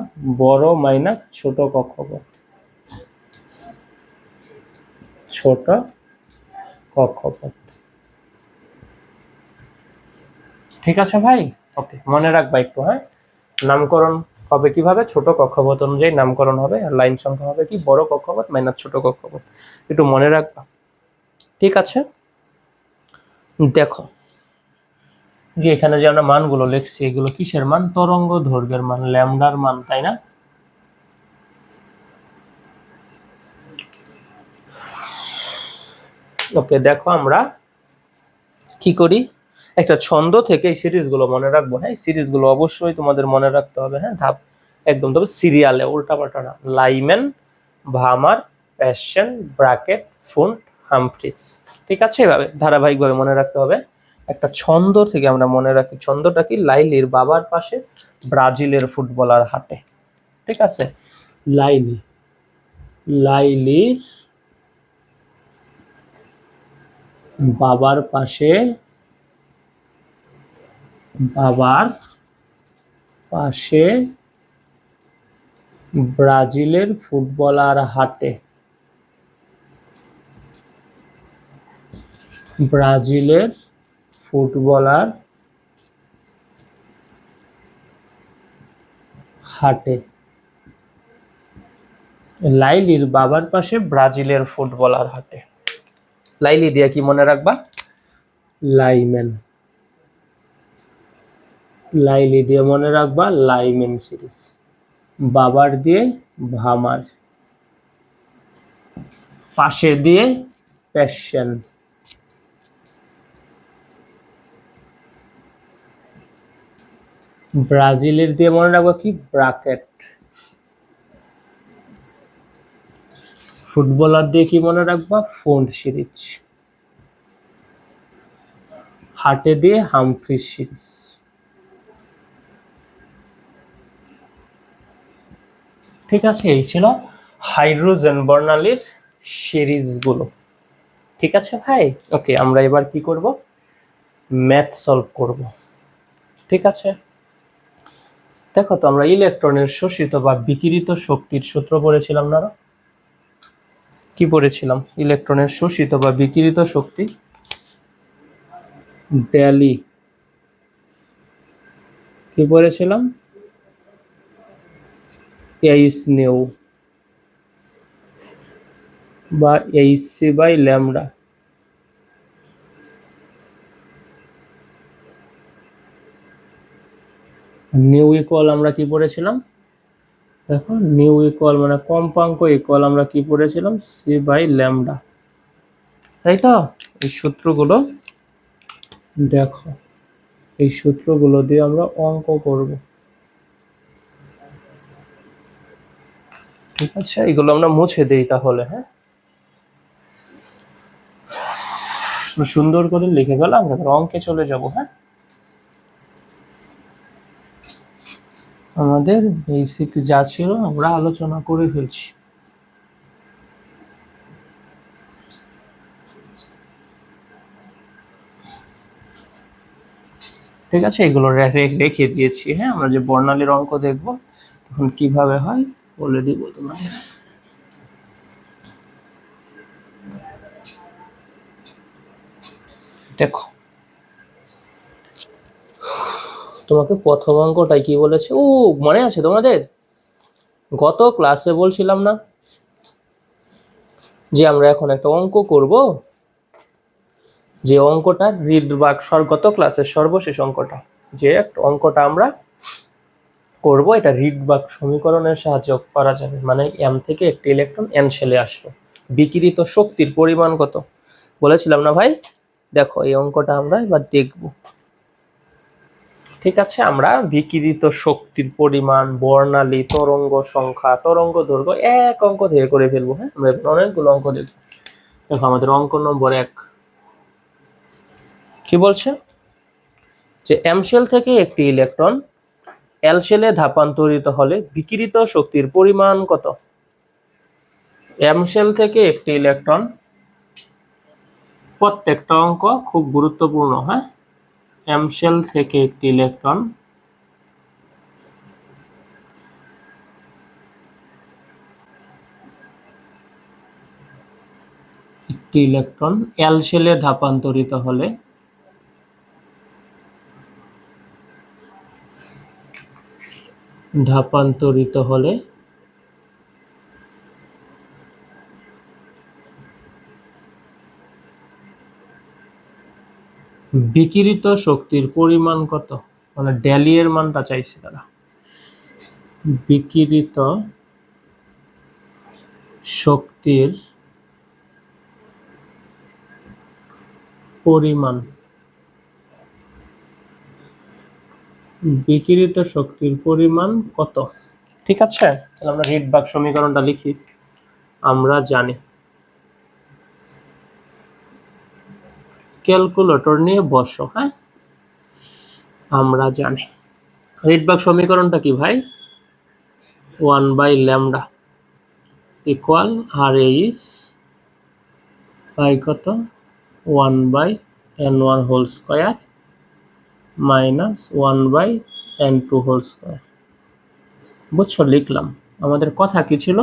S1: বড় মাইনাস ছোট কক্ষপথ, ছোট কক্ষপথ। ঠিক আছে ভাই, ওকে, মনে রাখবা একটু। হ্যাঁ, নামকরণ হবে কিভাবে, ছোট কক্ষপথ অনুযায়ী নামকরণ হবে, আর লাইন সংখ্যা হবে কি, বড় কক্ষপথ মাইনাস ছোট কক্ষপথ, একটু মনে রাখবা। ঠিক আছে, দেখো যে এখানে যে আমরা মানগুলো লিখছি এগুলো কিসের মান? তরঙ্গ দৈর্ঘ্যের মান, ল্যামডার মান, তাই না? ওকে, দেখো আমরা কি করি, একটা ছন্দ থেকে এই সিরিজগুলো মনে রাখবো। হ্যাঁ, সিরিজগুলো অবশ্যই তোমাদের মনে রাখতে হবে। হ্যাঁ, ধাপ একদম, তবে সিরিয়ালে, উল্টাপাল্টা না। Lyman, Balmer, Paschen, Brackett, Pfund, Humphreys. ঠিক আছে, এভাবে ধারাবাহিকভাবে মনে রাখতে হবে। একটা ছন্দ থেকে আমরা মনে রাখি, ছন্দটা কি? লাইলির বাবার পাশে ব্রাজিলের ফুটবলার হাঁটে। ঠিক আছে, লাইলি, লাইলির বাবার পাশে, বাবার পাশে ব্রাজিলের ফুটবলার হাঁটে। ব্রাজিলের ফুটবলার হাঁটে। লাইলির বাবার পাশে ব্রাজিলের ফুটবলার হাঁটে। লাইলি দিয়ে কি মনে রাখবা? লাইম্যান। লাইলি দিয়ে মনে রাখবা লাইম্যান সিরিজ। বাবার দিয়ে ভামার, পাশে দিয়ে প্যাশন, ব্রাজিলের দিয়ে মনে রাখবা কি? ব্রাকেট। ফুটবলার দিয়ে কি মনে রাখবা? Font series. হাটে দিয়ে হামফ্রিস সিরিজ। ঠিক আছে, এই ছিল হাইড্রোজেন বর্ণালীর সিরিজগুলো। ঠিক আছে ভাই, ওকে, আমরা এবার কি করব? ম্যাথ সলভ করব। ঠিক আছে, দেখো তো আমরা ইলেকট্রনের শোষিত বা বিকিরিত শক্তির সূত্র পড়েছিলাম না? কি পড়েছিলাম? ইলেকট্রনের শোষিত বা বিকিরিত শক্তি, ডেলি। কি পড়েছিলাম? এইচ নিউ বা H C by lambda. Nu equal আমরা কি পড়েছিলাম? দেখো, নিউ ইকুয়াল মানে কম্পাঙ্ক ইকুয়াল আমরা কি পড়েছিলাম? C by lambda. তাই তো? এই সূত্রগুলো দেখো, এই সূত্রগুলো দিয়ে আমরা অঙ্ক করব। ঠিক আছে, এগুলো আমরা মুছে দেই তাহলে। হ্যাঁ, সুন্দর করে লিখে ফেলা, আমরা অঙ্কে চলে যাব। হ্যাঁ, আমাদের বেসিক যা ছিল আমরা আলোচনা করে ফেলছি। ঠিক আছে, এগুলো রেখে দিয়েছি। হ্যাঁ, আমরা যে বর্ণালীর অঙ্ক দেখব তখন কিভাবে হয় বলে দিব তোমাদের। দেখো, তোমাকে প্রথম অঙ্কটাই কি বলেছে? ও, মনে আছে তোমাদের? গত ক্লাসে বলছিলাম না যে আমরা এখন একটা অঙ্ক করব, যে অঙ্কটা রিডবার্গ, গত ক্লাসের সর্বশেষ অঙ্কটা, যে অঙ্কটা আমরা করব, এটা রিডবার্গ সমীকরণের সাহায্যে করা যাবে। মানে এম থেকে একটি ইলেকট্রন এন শেলে আসলো, বিকিরিত শক্তির পরিমাণ কত বলেছিলাম না ভাই? দেখো, এই অঙ্কটা আমরা এবার দেখব। ঠিক আছে, আমরা বিকিরিত শক্তির পরিমাণ, বর্ণালী, তরঙ্গ সংখ্যা, তরঙ্গ দৈর্ঘ্য এক অঙ্ক থেকে করে ফেলবো। হ্যাঁ, আমরা অনেকগুলো অঙ্ক দেখব। দেখো, আমাদের অঙ্ক নম্বর 1 কি বলছে? যে এম শেল থেকে একটি ইলেকট্রন এল শেলে ধাপান্তরিত হলে বিকিরিত শক্তির পরিমাণ কত? এম শেল থেকে একটি ইলেকট্রন, প্রত্যেকটা অঙ্ক খুব গুরুত্বপূর্ণ। হ্যাঁ, এম শেল থেকে একটি ইলেকট্রন এল শেলে ধাপান্তরিত হলে বিকিরিত শক্তির পরিমাণ কত, মানে ডেলি এর মানটা চাইছে তারা। বিকিরিত শক্তির পরিমাণ, বিকিরিত শক্তির পরিমাণ কত? ঠিক আছে, তাহলে আমরা রিডবার্গ সমীকরণটা লিখি। আমরা জানি, ক্যালকুলেটর নিয়ে বসো। হ্যাঁ, আমরা জানি রিডবার্গ সমীকরণটা কি ভাই, 1/λ ইকুয়াল আর এইচ বাই কত, 1/n1 whole square minus 1/n2 whole square. বুঝছো, লিখলাম। আমাদের কথা কি ছিল,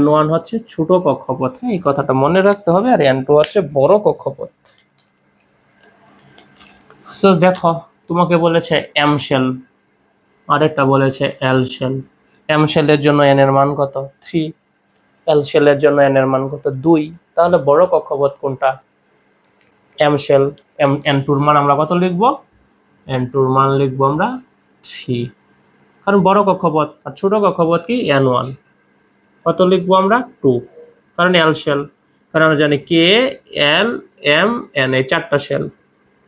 S1: n1 হচ্ছে ছোট কক্ষপথ, হ্যাঁ এই কথাটা মনে রাখতে হবে, আর n2 হচ্ছে বড় কক্ষপথ। তো দেখো, তোমাকে বলেছে এম শেল, আরেকটা বলেছে এল শেল। এম শেলের জন্য n এর মান কত, 3। এল শেলের জন্য n এর মান কত, 2। তাহলে বড় কক্ষপথ কোনটা, এম শেল। n2 এর মান আমরা কত লিখবো, n2 এর মান লিখবো আমরা 3, কারণ বড় কক্ষপথ। আর ছোট কক্ষপথ কি, n1, কত লিখবো আমরা 2, কারণ এল শেল। কারণ আমরা জানি কে, এল, এম, এন, এই চারটা শেল।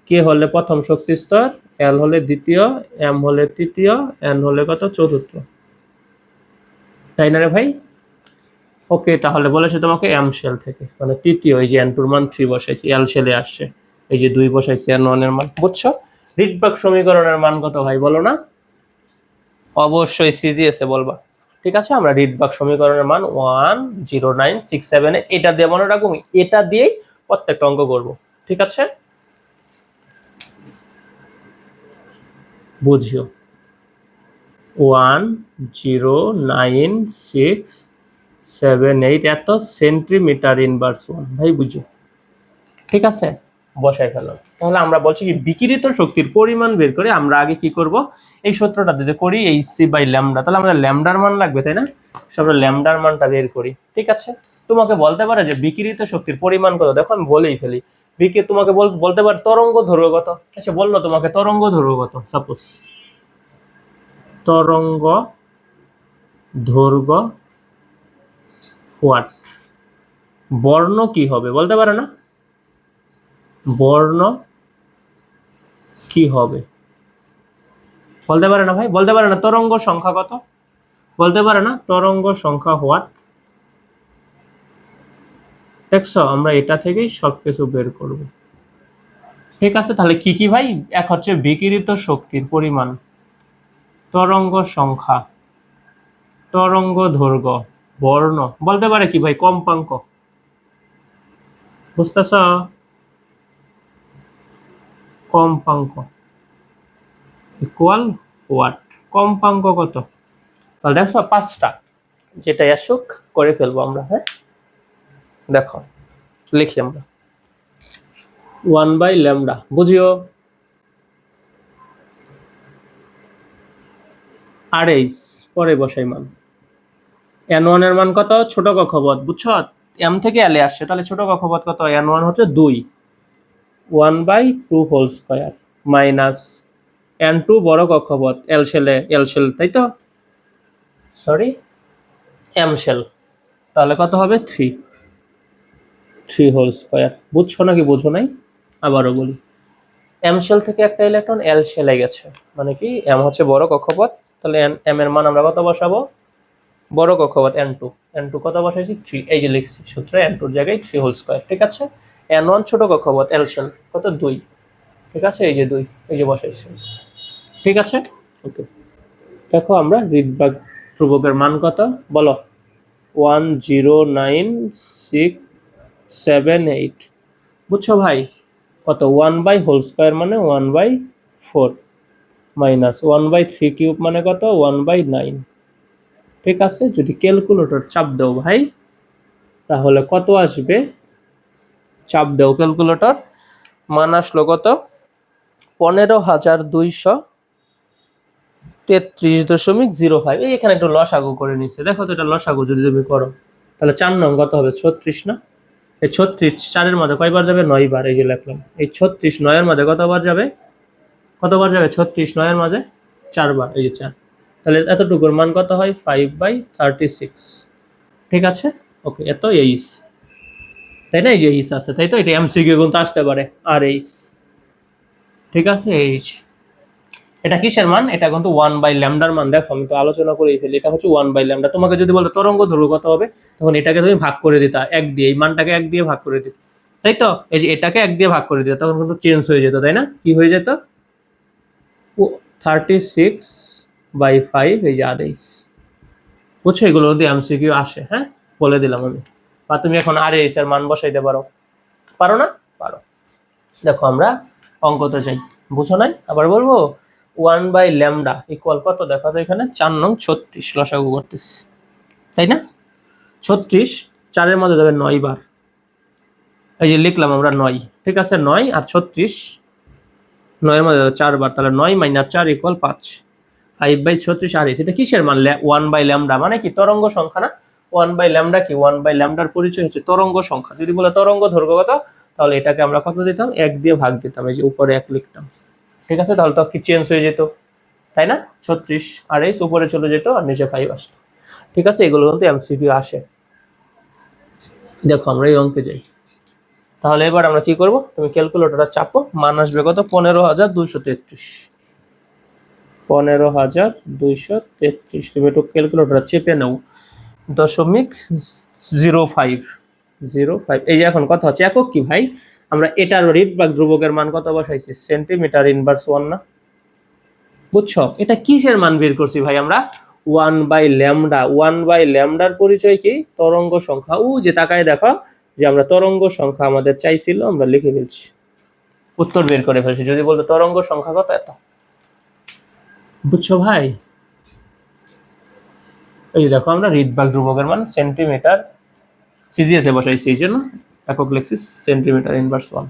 S1: কে হলে প্রথম শক্তি স্তর, এল হলে দ্বিতীয়, এম হলে তৃতীয়, এন হলে কত, চতুর্থ। তাই না রে ভাই? ওকে, তাহলে বলেছে তোমাকে এম শেল থেকে, মানে তৃতীয়, এই যে n2 এর মান 3 বসাইছি, এল শেলে আসছে, এই যে 2 বসাইছি n1 এর মান। বুঝছো, রিডবার্গ সমীকরণের মান কত ভাই, বলো না? অবশ্যই সিজিএস এ বলবা। ঠিক আছে, আমরা রিডবার্গ সমীকরণের মান 10967, এটা দিয়ে মনে রাখবো, এটা দিয়েই প্রত্যেকটা অঙ্ক করবো। ঠিক আছে, বুঝিও 10967 এত সেন্টিমিটার ইনভার্স 1, ভাই বুঝো। ঠিক আছে, বসাই ফেলো। তাহলে আমরা বলছি কি, বিকিরিত শক্তির পরিমাণ বের করে আমরা আগে কি করব, এই সূত্রটা যদি করি hc/λ, তাহলে আমাদের ল্যামডার মান লাগবে, তাই না? আমরা ল্যামডার মানটা বের করি। ঠিক আছে, তোমাকে বলতে পারে যে বিকিরিত শক্তির পরিমাণ কত, দেখো আমি বলেই ফেলি। তোমাকে বলতে পারে তরঙ্গ দৈর্ঘ্য কত। আচ্ছা বললো তোমাকে তরঙ্গ দৈর্ঘ্য কত, সাপোজ তরঙ্গ দৈর্ঘ্য ওয়াট। বর্ণ কি হবে বলতে পারে না, বর্ণ কি হবে বলতে পারে না ভাই, বলতে পারে না। তরঙ্গ সংখ্যা কত বলতে পারে না, তরঙ্গ সংখ্যা হোয়াট। দেখছো, আমরা এটা থেকেই সবকিছু বের করব। ঠিক আছে, তাহলে কি কি ভাই, এক হচ্ছে বিকিরিত শক্তির পরিমাণ, তরঙ্গ সংখ্যা, তরঙ্গ দৈর্ঘ্য, বর্ণ বলতে পারে কি ভাই, কম্পাঙ্ক। বুঝতেছ, কম্পাঙ্ক ইকুয়াল হোয়াট, কম্পাঙ্ক কত। তাহলে দেখছো 5টা, যেটা আসুক করে ফেলবো আমরা। হ্যাঁ দেখো, লিখি আমরা 1/λ, বুঝিও আর এইচ, পরে বসাই মান। n1 এর মান কত, ছোট কক্ষপথ, বুঝছো, এম থেকে এলে আসছে, তাহলে ছোট কক্ষপথ কত, n1 হচ্ছে 2, 1/2 হোল স্কয়ার মাইনাস n2 বড় কক্ষপথ, এল শেল, তাই তো, সরি এম শেল, তাহলে কত হবে 3 হোল স্কয়ার। বুঝছো নাকি বুঝো নাই, আবারও বলি। এম শেল থেকে একটা ইলেকট্রন এল শেলে গেছে, মানে কি এম হচ্ছে বড় কক্ষপথ, তাহলে এম এর মান আমরা কত বসাবো, বড় কক্ষপথ n2 কত বসাইছি 3, এই যে লিখছি সূত্রে n2 এর জায়গায় 3 হোল স্কয়ার। ঠিক আছে, n1 ছোট কক্ষপথ, এল শেল কত 2, ঠিক আছে, এই যে 2, এই যে বসাইছি। ঠিক আছে, ওকে। দেখো আমরা রিডবার্গ ধ্রুবকের মান কত বলো, 10967, বুঝছো ভাই, কত 1 হোল স্কয়ার মানে 1/4 মাইনাস 1/3 কিউব মানে কত 1/9। ঠিক আছে, যদি ক্যালকুলেটর চাপ দাও ভাই, তাহলে কত আসবে, চাপ দাও ক্যালকুলেটর, মান আসলো কত, 15,233.05। এখানে একটু লসাগু করে নিচ্ছে, দেখো তো এটা লসাগু যদি তুমি করো, তাহলে 4 নং কত হবে, 36 না? এই 36 4-এর মধ্যে কয়বার যাবে? 9 বার। এই যে লিখলাম, এই 36 9-এর মধ্যে কতবার যাবে? 36 9-এর মাঝে 4 বার, এই যে 4। তাহলে এতটুকুর মান কত হয়? 5/36। ঠিক আছে, ওকে, এত এইচ, তাই না? এই যে এইচ আছে, তাই তো? এটা এমসিকিউ কিন্তু আসতে পারে, আর এইচ। ঠিক আছে, এইচ এটা কিসের মান? এটা কিন্তু 1/λ মান। দেখো আমি তো আলোচনা করেই ফেলি, এটা হচ্ছে 1/λ। তোমাকে যদি বলো তরঙ্গ দৈর্ঘ্য কত হবে, তখন এটাকে তুমি ভাগ করে দিতা 1 দিয়ে, এই মানটাকে 1 দিয়ে ভাগ করে দিত, তাই তো? এই যে এটাকে 1 দিয়ে ভাগ করে দিত, তখন কিন্তু চেঞ্জ হয়ে যেত, তাই না? কি হয়ে যেত? 36/5, এই যে আরএইচ। বুঝছো, এগুলো যদি এমসিকিউ আসে, হ্যাঁ, বলে দিলাম আমি। বা তুমি এখন আরএইচ এর মান বসাইতে পারো, পারো না? পারো। দেখো আমরা অঙ্কতে যাই, বুঝো নাই? আবার বলবো, 1/λ ইকুয়াল কত? দেখো তো এখানে 4 নং 36 লসাগু করতেছি, তাই না? 36 4-এর মধ্যে যাবে 9 বার, এই যে লিখলাম আমরা 9। ঠিক আছে, 9 আর 36 9-এর মধ্যে যাবে 4 বার, তাহলে 9 - 4 = 5। 5/36 আর এটা কিসের মান? 1/λ, মানে কি তরঙ্গ সংখ্যা না? 1/λ কি? 1/λ পরিচয় হচ্ছে তরঙ্গ সংখ্যা। যদি বলে তরঙ্গ দৈর্ঘ্য কত, তাহলে এটাকে আমরা কত দিতাম? 1 দিয়ে ভাগ দিতাম, এই যে উপরে 1 লিখতাম। ঠিক আছে, তাহলে তো কি চেঞ্জ হয়ে যেত, তাই না? 36 আর এইচ উপরে চলে যেত আর নিচে 5 আসতো। ঠিক আছে, এগুলো কিন্তু এমসিকিউ আসে। দেখো আমরা এই অঙ্কে যাই। তাহলে এবার আমরা কি করব? তুমি ক্যালকুলেটরটা চাপো, মান আসবে কত? 15,233। 15,233। তুমি একটু ক্যালকুলেটরটা চেপে নাও। 0.05। এই যে এখন কথা হচ্ছে একক কি ভাই? আমরা এটার রিড বা ধ্রুবকের মান কত বসাইছি? সেন্টিমিটার ইনভার্স 1 না? বুঝছো, এটা কিসের মান বের করছি ভাই আমরা? 1/λ। 1/λ পরিচয় কি? তরঙ্গ সংখ্যা। ও যে তাকায় দেখো, যে আমরা তরঙ্গ সংখ্যা আমাদের চাইছিল, আমরা লিখে ফেলছি, উত্তর বের করে ফেলছি। যদি বলতো তরঙ্গ সংখ্যা কত, এত। বুঝছো ভাই? এই দেখো আমরা রিড বা ধ্রুবকের মান সেন্টিমিটার, সিজিএস এ বসাইছি, এই জন্য একক লিখছি সেন্টিমিটার ইনভার্স 1।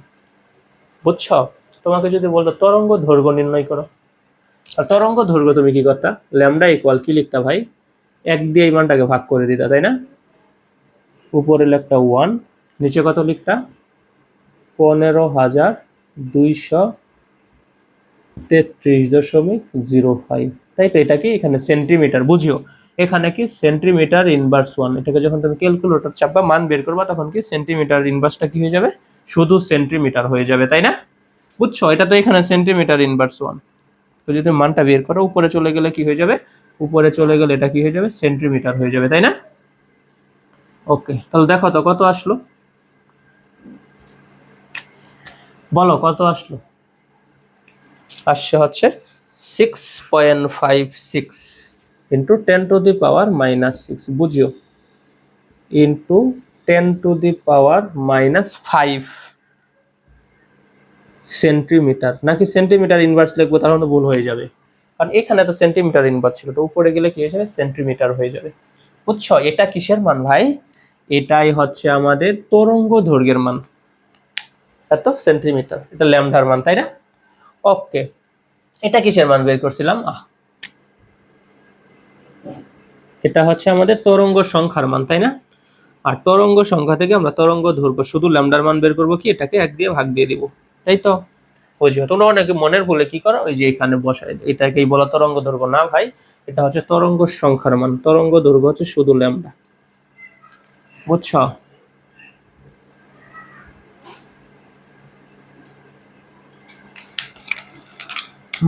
S1: বুঝছো? তোমাকে যদি বলতো তরঙ্গ দৈর্ঘ্য নির্ণয় করো, আর তরঙ্গ দৈর্ঘ্য তুমি কি করতা? ল্যামডা ইকুয়াল কি লিখতা ভাই? 1 দিয়ে এই মানটাকে ভাগ করে দিতা, তাই না? উপরে লিখতা 1, নিচে কত লিখতা? 15,233.05। তাই তো, এটা কি এখানে সেন্টিমিটার, বুঝিও এখানে কি সেন্টিমিটার ইনভার্স 1। এটাকে যখন তুমি ক্যালকুলেটর চাপবা মান বের করবা, তখন কি সেন্টিমিটার ইনভার্সটা কি হয়ে যাবে? শুধু সেন্টিমিটার হয়ে যাবে, তাই না? বুঝছো, এটা তো এখানে সেন্টিমিটার ইনভার্স 1। তো যদি মানটা বের করো, উপরে চলে গেলে কি হয়ে যাবে? উপরে চলে গেলে এটা কি হয়ে যাবে? সেন্টিমিটার হয়ে যাবে, তাই না? ওকে, তাহলে দেখো তো কত আসলো, বলো কত আসলো? আসছে হচ্ছে 6.56 ইন্টু 10⁻⁻6, বুঝিও, ইন্টু 10⁻⁻5 সেন্টিমিটার। নাকি সেন্টিমিটার ইনভার্স লিখবো, তাহলে তো ভুল হয়ে যাবে, কারণ এখানে তো সেন্টিমিটার ইনভার্স ছিল, তো উপরে গেলে কি হয়ে যাবে? সেন্টিমিটার হয়ে যাবে। বুঝছো, এটা কিসের মান ভাই? এটাই হচ্ছে আমাদের তরঙ্গ দৈর্ঘ্যের মান, এত সেন্টিমিটার, এটা ল্যামডার মান, তাই না? ওকে, এটা কিসের মান বের করছিলাম? এটা হচ্ছে আমাদের তরঙ্গ সংখ্যার মান, তাই না? আর তরঙ্গ সংখ্যা থেকে আমরা তরঙ্গ দৈর্ঘ্য শুধু ল্যামডার মান বের করবো, কি এটাকে 1 দিয়ে ভাগ দিয়ে দিব, তাই তো? বুঝছো, তোমরা অনেকে মনের ভুলে কি করো, ওই যে এখানে বসাই, এটাকেই বলা তরঙ্গ দৈর্ঘ্য। না ভাই, এটা হচ্ছে তরঙ্গ সংখ্যার মান, তরঙ্গ দৈর্ঘ্য হচ্ছে শুধু ল্যামডা। বুঝছো?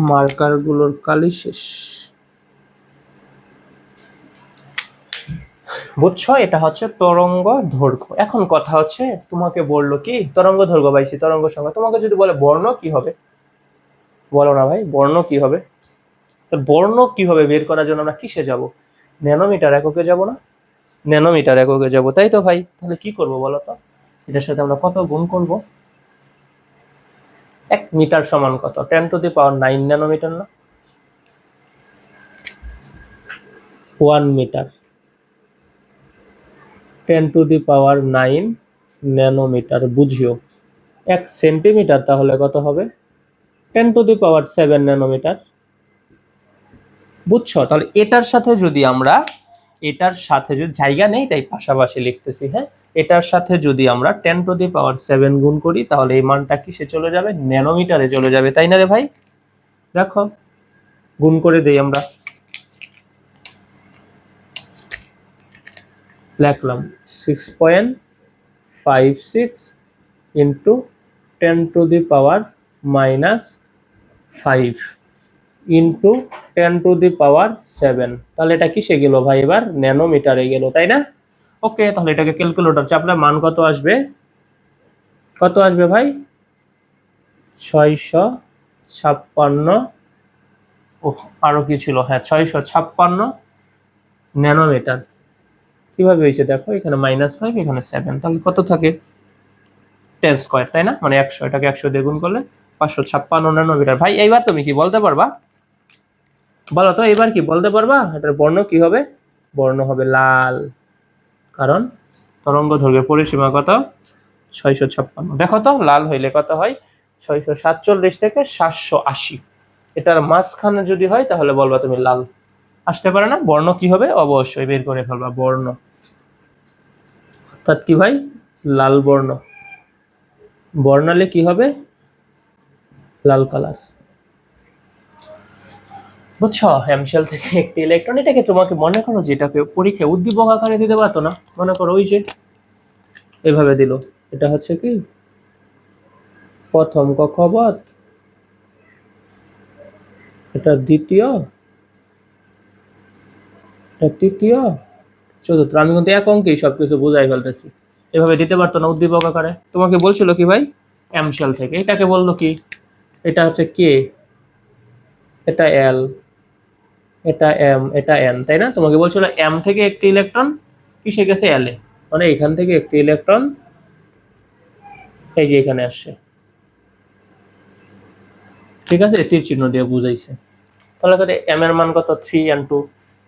S1: মার্কার গুলোর কালি শেষ। বুঝছো, এটা হচ্ছে তরঙ্গ দৈর্ঘ্য। এখন কথা হচ্ছে, তোমাকে বললো কি তরঙ্গ দৈর্ঘ্য পাইছি, তরঙ্গ সংখ্যা। তোমাকে যদি বলে বর্ণ কি হবে, বলো না ভাই, বর্ণ কি হবে? তো বর্ণ কিভাবে বের করার জন্য আমরা কিসে যাব? ন্যানোমিটার এককে যাব না? ন্যানোমিটার এককে যাব, তাই তো ভাই? তাহলে কি করব বলো তো? এটার সাথে আমরা কত গুণ করব? 1 মিটার সমান কত? 10⁻⁹ ন্যানোমিটার না? 1 মিটার 10⁹ ন্যানোমিটার, বুঝিও। 1 সেন্টিমিটার তাহলে কত হবে? 10⁷ ন্যানোমিটার। বুঝছো, তাহলে এটার সাথে যদি আমরা এটার সাথে যদি জায়গা নেই তাই পাশাপাশি লিখতেছি, হ্যাঁ। এটার সাথে যদি আমরা 10⁻7 গুণ করি তাহলে এই মানটা কিসে চলে যাবে, ন্যানোমিটারে চলে যাবে, তাই না রে ভাই? দেখো গুণ করে দেই আমরা, লিখলাম 6.56 ইন্টু 10⁻⁻5 ইন্টু 10⁻7। তাহলে এটা কিসে গেল ভাই, এবার ন্যানোমিটারে গেল, তাই না? ওকে, তাহলে এটাকে ক্যালকুলেটর চাপলে মান কত আসবে, কত আসবে ভাই? 656, ও আরো কি ছিল, হ্যাঁ 656 ন্যানোমিটার। কিভাবে হয়েছে দেখো, এখানে -5 এখানে 7, তাহলে কত থাকে 10², তাই না? মানে 100, এটাকে 100 দিয়ে গুণ করলে 556 ন্যানোমিটার। ভাই এইবার তুমি কি বলতে পারবা, বলো তো এবার কি বলতে পারবা এটার বর্ণ কি হবে? বর্ণ হবে লাল, কারণ তরঙ্গ দৈর্ঘ্যের পরিসীমা কত, 656। দেখো তো লাল হইলে কত হয়, 647 থেকে 780। এটার মাঝখানে যদি হয় তাহলে বলবা তুমি লাল। আসতে পারে না? বর্ণ কি হবে অবশ্যই বের করে ফেলবা, বর্ণ অর্থাৎ কি ভাই, লাল বর্ণ। বর্ণালে কি হবে, লাল কালার। বুঝছো? হ্যামশেল থেকে একটি ইলেকট্রন, এটাকে তোমাকে মনে করো যে এটাকে পরীক্ষায় উদ্দীপক আকারে দিতে পারতো না, মনে করো ওই যে এভাবে দিল, এটা হচ্ছে কি প্রথম কক্ষপথ, এটা দ্বিতীয়, এটা তৃতীয়, চতুর্থ। আমি কিন্তু এক অঙ্কেই সবকিছু বুঝাই ফেলতেছি, এভাবে দিতে পারতো না উদ্দীপক আকারে। তোমাকে বলছিল কি ভাই, হ্যামশেল থেকে, এটাকে বললো কি, এটা হচ্ছে কে, এটা এল, এটা এম, এটা এন, তাই না? তোমাকে বলছিল এম থেকে একটি ইলেকট্রন কিসে গেছে, এল এ, মানে এখান থেকে একটি ইলেকট্রন এই যে এখানে আসছে, ঠিক আছে, তীর চিহ্ন দিয়ে বুঝাইছে। তাহলে কত, এম এর মান কত 3n2,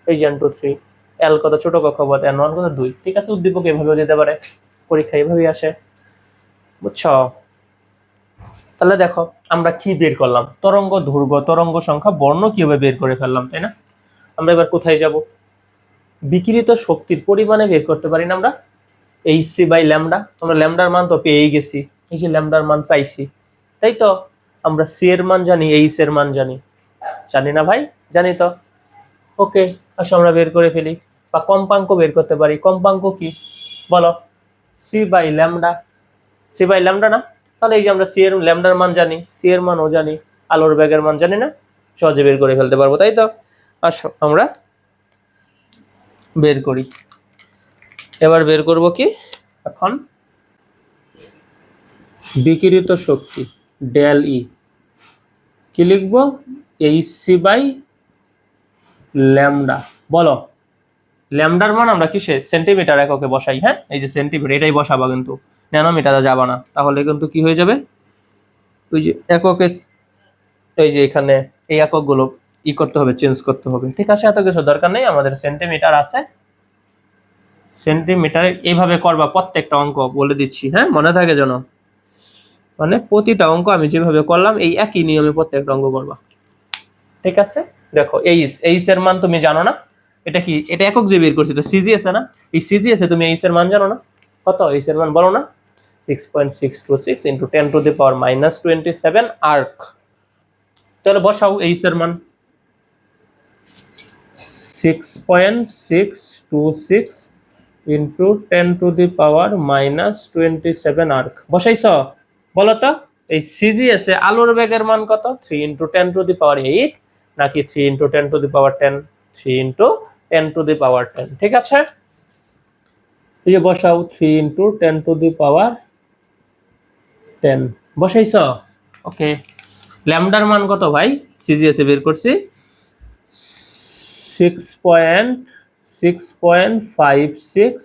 S1: এই যে n2 3, এল কত ছোট কক্ষপথ n1 কত 2, ঠিক আছে। উদ্দীপক এভাবেও দিতে পারে, পরীক্ষা এভাবেই আসে, বুঝছো? তাহলে দেখো আমরা কি বের করলাম, তরঙ্গ দৈর্ঘ্য, তরঙ্গ সংখ্যা, বর্ণ কিভাবে বের করে ফেললাম, তাই না? আমরা এবার কোথায় যাব, বিকিরিত শক্তির পরিমাণে বের করতে পারি না আমরা, hc/λ। তোমরা ল্যামডার মান তো পেয়েই গেছি, এই যে ল্যামডার মান পাইছি, তাই তো? আমরা সি এর মান জানি, এইচ এর মান জানি, জানি না ভাই? জানি তো। ওকে, আসো আমরা বের করে ফেলি, বা কম্পাঙ্ক বের করতে পারি। কম্পাঙ্ক কি বলো, c/λ, c/λ না? তাহলে এই যে আমরা সি এর ল্যামডার মান জানি, সি এর মানও জানি, আলোর বেগের মান জানি না, সহজে বের করে ফেলতে পারবো, তাই তো? আসো আমরা বের করি। এবার বের করব কি, এখন বিকিরিত শক্তি ডেল ই, কি লিখবো, hc/λ। বলো ল্যামডার মান আমরা কিসে, সেন্টিমিটার এককে বসাই, হ্যাঁ এই যে সেন্টিমিটার, এটাই বসাবা, কিন্তু ন্যানোমিটারে যাবা না, তাহলে কিন্তু কি হয়ে যাবে, ওই যে এককে, এই যে এখানে এই এককগুলো ই করতে হবে, চেঞ্জ করতে হবে, ঠিক আছে? এত কিছু দরকার নেই, আমাদের সেন্টিমিটার আছে, সেন্টিমিটারে এইভাবে করবা প্রত্যেকটা অঙ্ক, বলে দিচ্ছি, হ্যাঁ মনে থাকে যেন, মানে প্রতিটা অঙ্ক আমি যেভাবে করলাম এই একই নিয়মে প্রত্যেকটা অঙ্ক করবা, ঠিক আছে? দেখো এইচ এর মান তুমি জানো না, এটা কি, এটা একক যে বের করছি, এটা সিজিএস না, এই সিজিএস এ তুমি এইচ এর মান জানো না, কত এইচ এর মান বলো না, 6.626 ইন্টু 10⁻⁻27 আর্ক। তাহলে বসাও এইচ এর মান 6.626 ইন্টু 10⁻⁻27 আর্ক। বসাইছ? বলো তো এই সিজিএস এ আলোর বেগের মান কত, 3 ইন্টু 10⁻8 নাকি 3 ইন্টু 10⁻10, 3 ইন্টু 10⁻10, ঠিক আছে? এই যে বসাও 3 ইন্টু 10⁻10, বসাইছ? ওকে, ল্যামডার মান কত ভাই, সিজিএস এ বের করছি 6.56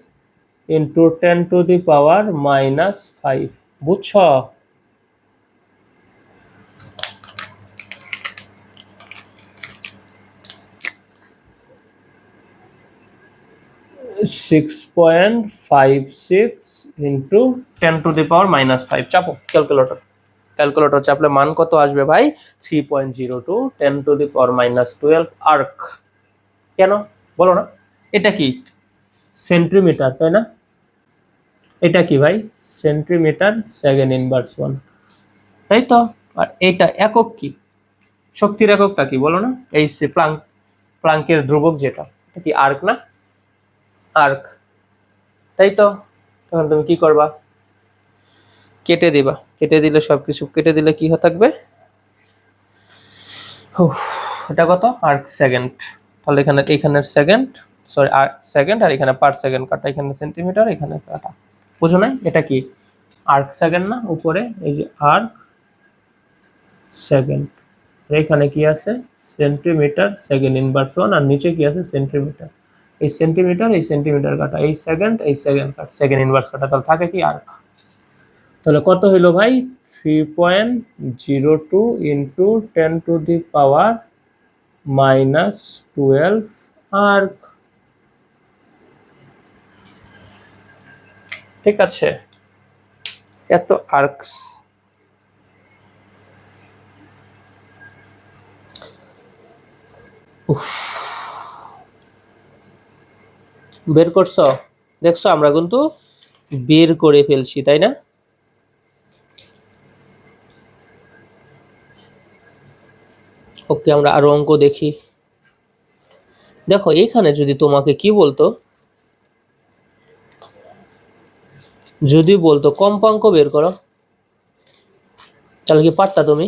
S1: ইন্টু 10⁻⁻5, বুঝছ? 6.56 ইন্টু 10⁻⁻5, চাপো ক্যালকুলেটর, ক্যালকুলেটর চাপলে মান কত আসবে ভাই, 3.02 10⁻12 আর্ক। কেন বলো না, এটা কি সেন্টিমিটার, তাই না? এটা কি ভাই? সেন্টিমিটার সেকেন্ড ইনভার্স 1, তাই তো। আর এটা একক কি, শক্তির এককটা কি বলো না? এই সে প্লাঙ্কের ধ্রুবক যেটা, এটা কি আর্ক না? আর্ক, তাই তো। তখন তুমি কি করবা? কেটে দিবা। কেটে দিলে সবকিছু কেটে দিলে কি থাকবে? এটা কত? Arc second. তাহলে এখানের সেকেন্ড, সরি আর্ক সেকেন্ড, আর এখানে পার সেকেন্ড কাটা, এখানে সেন্টিমিটার, এখানে কাটা। বুঝো না? এটা কি আর্ক সেকেন্ড না? উপরে এই যে আর্ক সেকেন্ড, এখানে কি আছে? সেন্টিমিটার সেকেন্ড ইনভার্স 1, আর নিচে কি আছে? সেন্টিমিটার। এই সেন্টিমিটার কাটা, এই সেকেন্ড কাটা, সেকেন্ড ইনভার্স কাটা, তাহলে থাকে কি আর্ক। তাহলে কত হইল ভাই? 3.02 ইন্টু 10⁻⁻12 আর্ক। ঠিক আছে, এত আর্কস। বের করছো? দেখছো আমরা কিন্তু বের করে ফেলছি, তাই না? ওকে, আমরা আরো অঙ্ক দেখি। দেখো এখানে যদি তোমাকে কি বলতো, যদি বলতো কম্পাঙ্ক বের করো, তাহলে কি পারতা তুমি?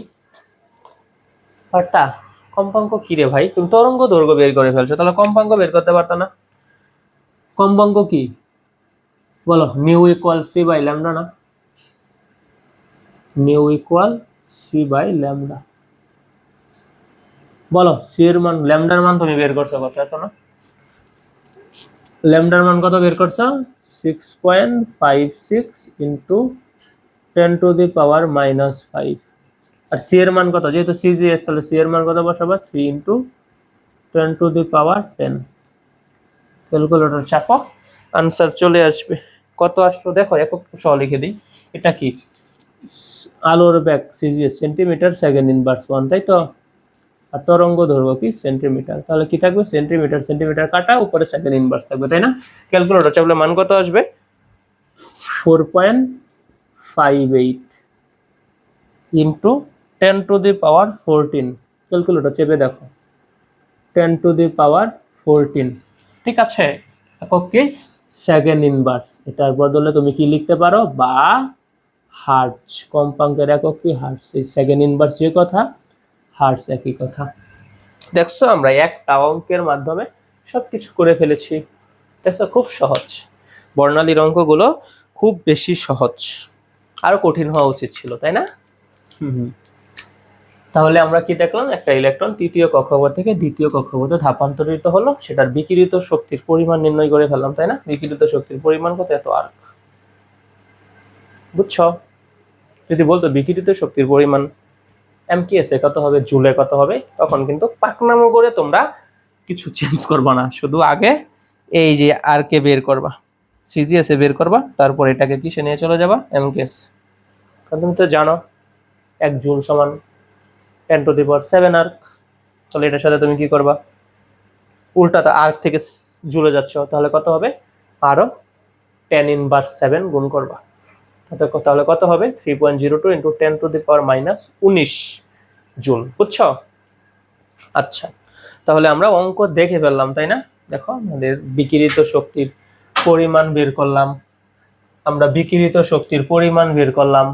S1: পারতা? কম্পাঙ্ক কি রে ভাই? তুমি তরঙ্গ দৈর্ঘ্য বের করে ফেলছো, তাহলে কম্পাঙ্ক বের করতে পারতা না? কম্পাঙ্ক কি বলো? Nu equal C by lambda না? Nu equal C by lambda. বলো সি এর মান, ল্যামডার মান তুমি বের করছো কত? এত না? ল্যামডার মান কত বের করছো? 6.56 ইন্টু 10⁻⁻5। আর সি এর মান কত? যেহেতু সিজিএস, তাহলে সি এর মান কত বসাবা? 3 ইন্টু 10⁻10। ক্যালকুলেটর চাপো, আনসার চলে আসবে। কত আসলো দেখো, একক সহ লিখে দিই। এটা কি? আলোর বেগ সিজিএস সেন্টিমিটার সেকেন্ড ইনভার্স 1, তাই তো। আর তরঙ্গ দৈর্ঘ্য কি? সেন্টিমিটার। তাহলে কি থাকবে? সেন্টিমিটার কাটা, উপরে সেকেন্ড ইনভার্স থাকবে, তাই না? ক্যালকুলেটর চাপলে মান কত আসবে? 4.58 ইন্টু 10⁻14। ক্যালকুলেটর চেপে দেখো, 10⁻14। ঠিক আছে, একক কি? Second inverse. এটার বদলে তুমি কি লিখতে পারো? বা হার্টজ। কম্পাঙ্কের একক কি? হার্টজ। এই সেকেন্ড ইনভার্স যে কথা, হার্টজ একই কথা। দেখছো আমরা একটা অঙ্কের মাধ্যমে সবকিছু করে ফেলেছি। দেখছো খুব সহজ। বর্ণালীর অঙ্কগুলো খুব বেশি সহজ, আরো কঠিন হওয়া উচিত ছিল, তাই না? তাহলে আমরা কি দেখলাম? একটা ইলেকট্রন তৃতীয় কক্ষপথ থেকে দ্বিতীয় কক্ষপথে ধাপান্তরিত হলো, সেটার বিকিরিত শক্তির পরিমাণ নির্ণয় করে ফেললাম, তাই না? বিকিরিত শক্তির পরিমাণ কত? এত আর্ক। বুঝছো? যদি বলতো বিকিরিত শক্তির পরিমাণ এমকিএস এ কত হবে, জুলে কত হবে, তখন কিন্তু পাকনামো করে তোমরা কিছু চেঞ্জ করবা না, শুধু আগে এই যে আর কে বের করবা, সিজিএস এ বের করবা, তারপর এটাকে কিসে নিয়ে চলে যাবা? এমকেএস। কারণ তুমি তো জানো 1 জুল সমান 10⁻7 আর্ক। তাহলে এটার সাথে তুমি কি করবা? উল্টাটা, আর্ক থেকে জুলে যাচ্ছ, তাহলে কত হবে? আরো 10⁻7 গুণ করবা, তাহলে কত হবে? 3.02 ইন্টু 10⁻−19 জুল। বুঝছো? আচ্ছা, তাহলে আমরা অঙ্ক দেখে ফেললাম, তাই না? দেখো আমাদের বিকিরিত শক্তির পরিমাণ বের করলাম, আমরা বিকিরিত শক্তির পরিমাণ বের করলাম,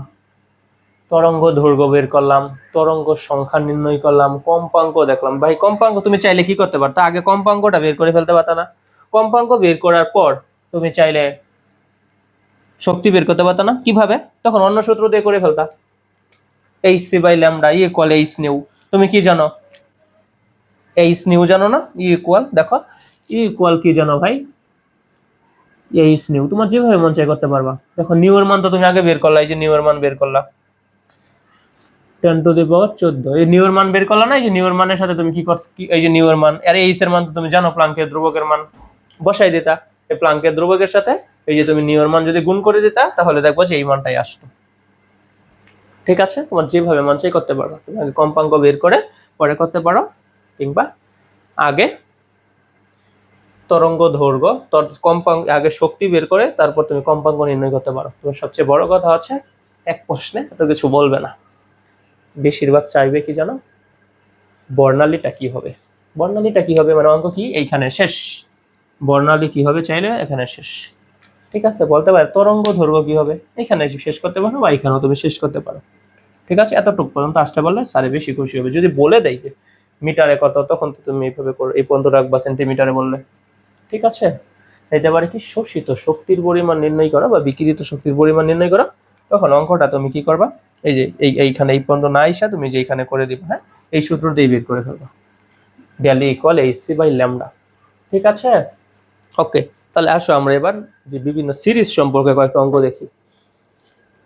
S1: তরঙ্গ দৈর্ঘ্য বের করলাম, তরঙ্গ সংখ্যা নির্ণয় করলাম, কম্পাঙ্ক দেখলাম। ভাই কম্পাঙ্ক তুমি চাইলে কি করতে পারতা? আগে কম্পাঙ্কটা বের করে ফেলতে পারতা না? কম্পাঙ্ক বের করার পর তুমি চাইলে শক্তি বের করতে পারতা না? কিভাবে? তখন অন্য সূত্র দিয়ে করে ফেলতা। H C by lambda equal H nu. তুমি কি জানো? এইচ নিউ জানো না? ইকুয়াল, দেখো ইকুয়াল কি জানো ভাই? H new. তোমার যেভাবে মন চাই করতে পারবা। দেখো নিউ এর মান তো তুমি আগে বের করলা, এই যে নিউ এর মান বের করলা 10⁻14। এই নিউ এর মান বের করলা না? এই যে নিউ এর মানের সাথে তুমি কি এই যে নিউ এর মান, আর এইচ এর মান তো তুমি জানো, প্লাঙ্কের ধ্রুবকের মান বসাই দিতা। এই প্লাঙ্কের ধ্রুবকের সাথে এই যে তুমি নিউ এর মান যদি গুণ করে দিতা, তাহলে দেখবো যে এই মানটাই আসতো। ঠিক আছে, তোমার যেভাবে মন চাই করতে পারো। তুমি আগে কম্পাঙ্ক বের করে পরে করতে পারো, কিংবা আগে তরঙ্গ দৈর্ঘ্য কম্পাঙ্ক আগে শক্তি বের করে তারপর তুমি কম্পাঙ্ক নির্ণয় করতে পারো। তোমার সবচেয়ে বড় কথা হচ্ছে এক প্রশ্নে এত কিছু বলবে না, বেশিরভাগ চাইবে কি জানো, বর্ণালীটা কি হবে। বর্ণালীটা কি হবে মানে অঙ্ক কি এইখানে শেষ, বর্ণালী কি হবে চাইলে এখানে শেষ। ঠিক আছে, বলতে পারে তরঙ্গ দৈর্ঘ্য কি হবে, এখানে শেষ করতে পারো বা এখানেও তুমি শেষ করতে পারো। ঠিক আছে, এতটুকু পর্যন্ত আসতে পারলে স্যারে বেশি খুশি হবে। যদি বলে দেয় যে মিটারে কত, তখন তো তুমি এইভাবে করো, এই পর্যন্ত রাখবা সেন্টিমিটারে বললে। ঠিক আছে, এটা পারে কি শোষিত শক্তির পরিমাণ নির্ণয় করা বা বিকিরিত শক্তির পরিমাণ নির্ণয় করা। তখন অঙ্কটা তুমি কি করবা, এই যে এইখানে এই পর্যন্ত না আইসা তুমি যে এইখানে করে দিবা, হ্যাঁ এই সূত্র দিয়ে বের করে ফেলবা, del equal HC by lambda. ঠিক আছে, ওকে। তাহলে আসো আমরা এবার যে বিভিন্ন সিরিজ সম্পর্কে কয়েকটা অঙ্ক দেখি।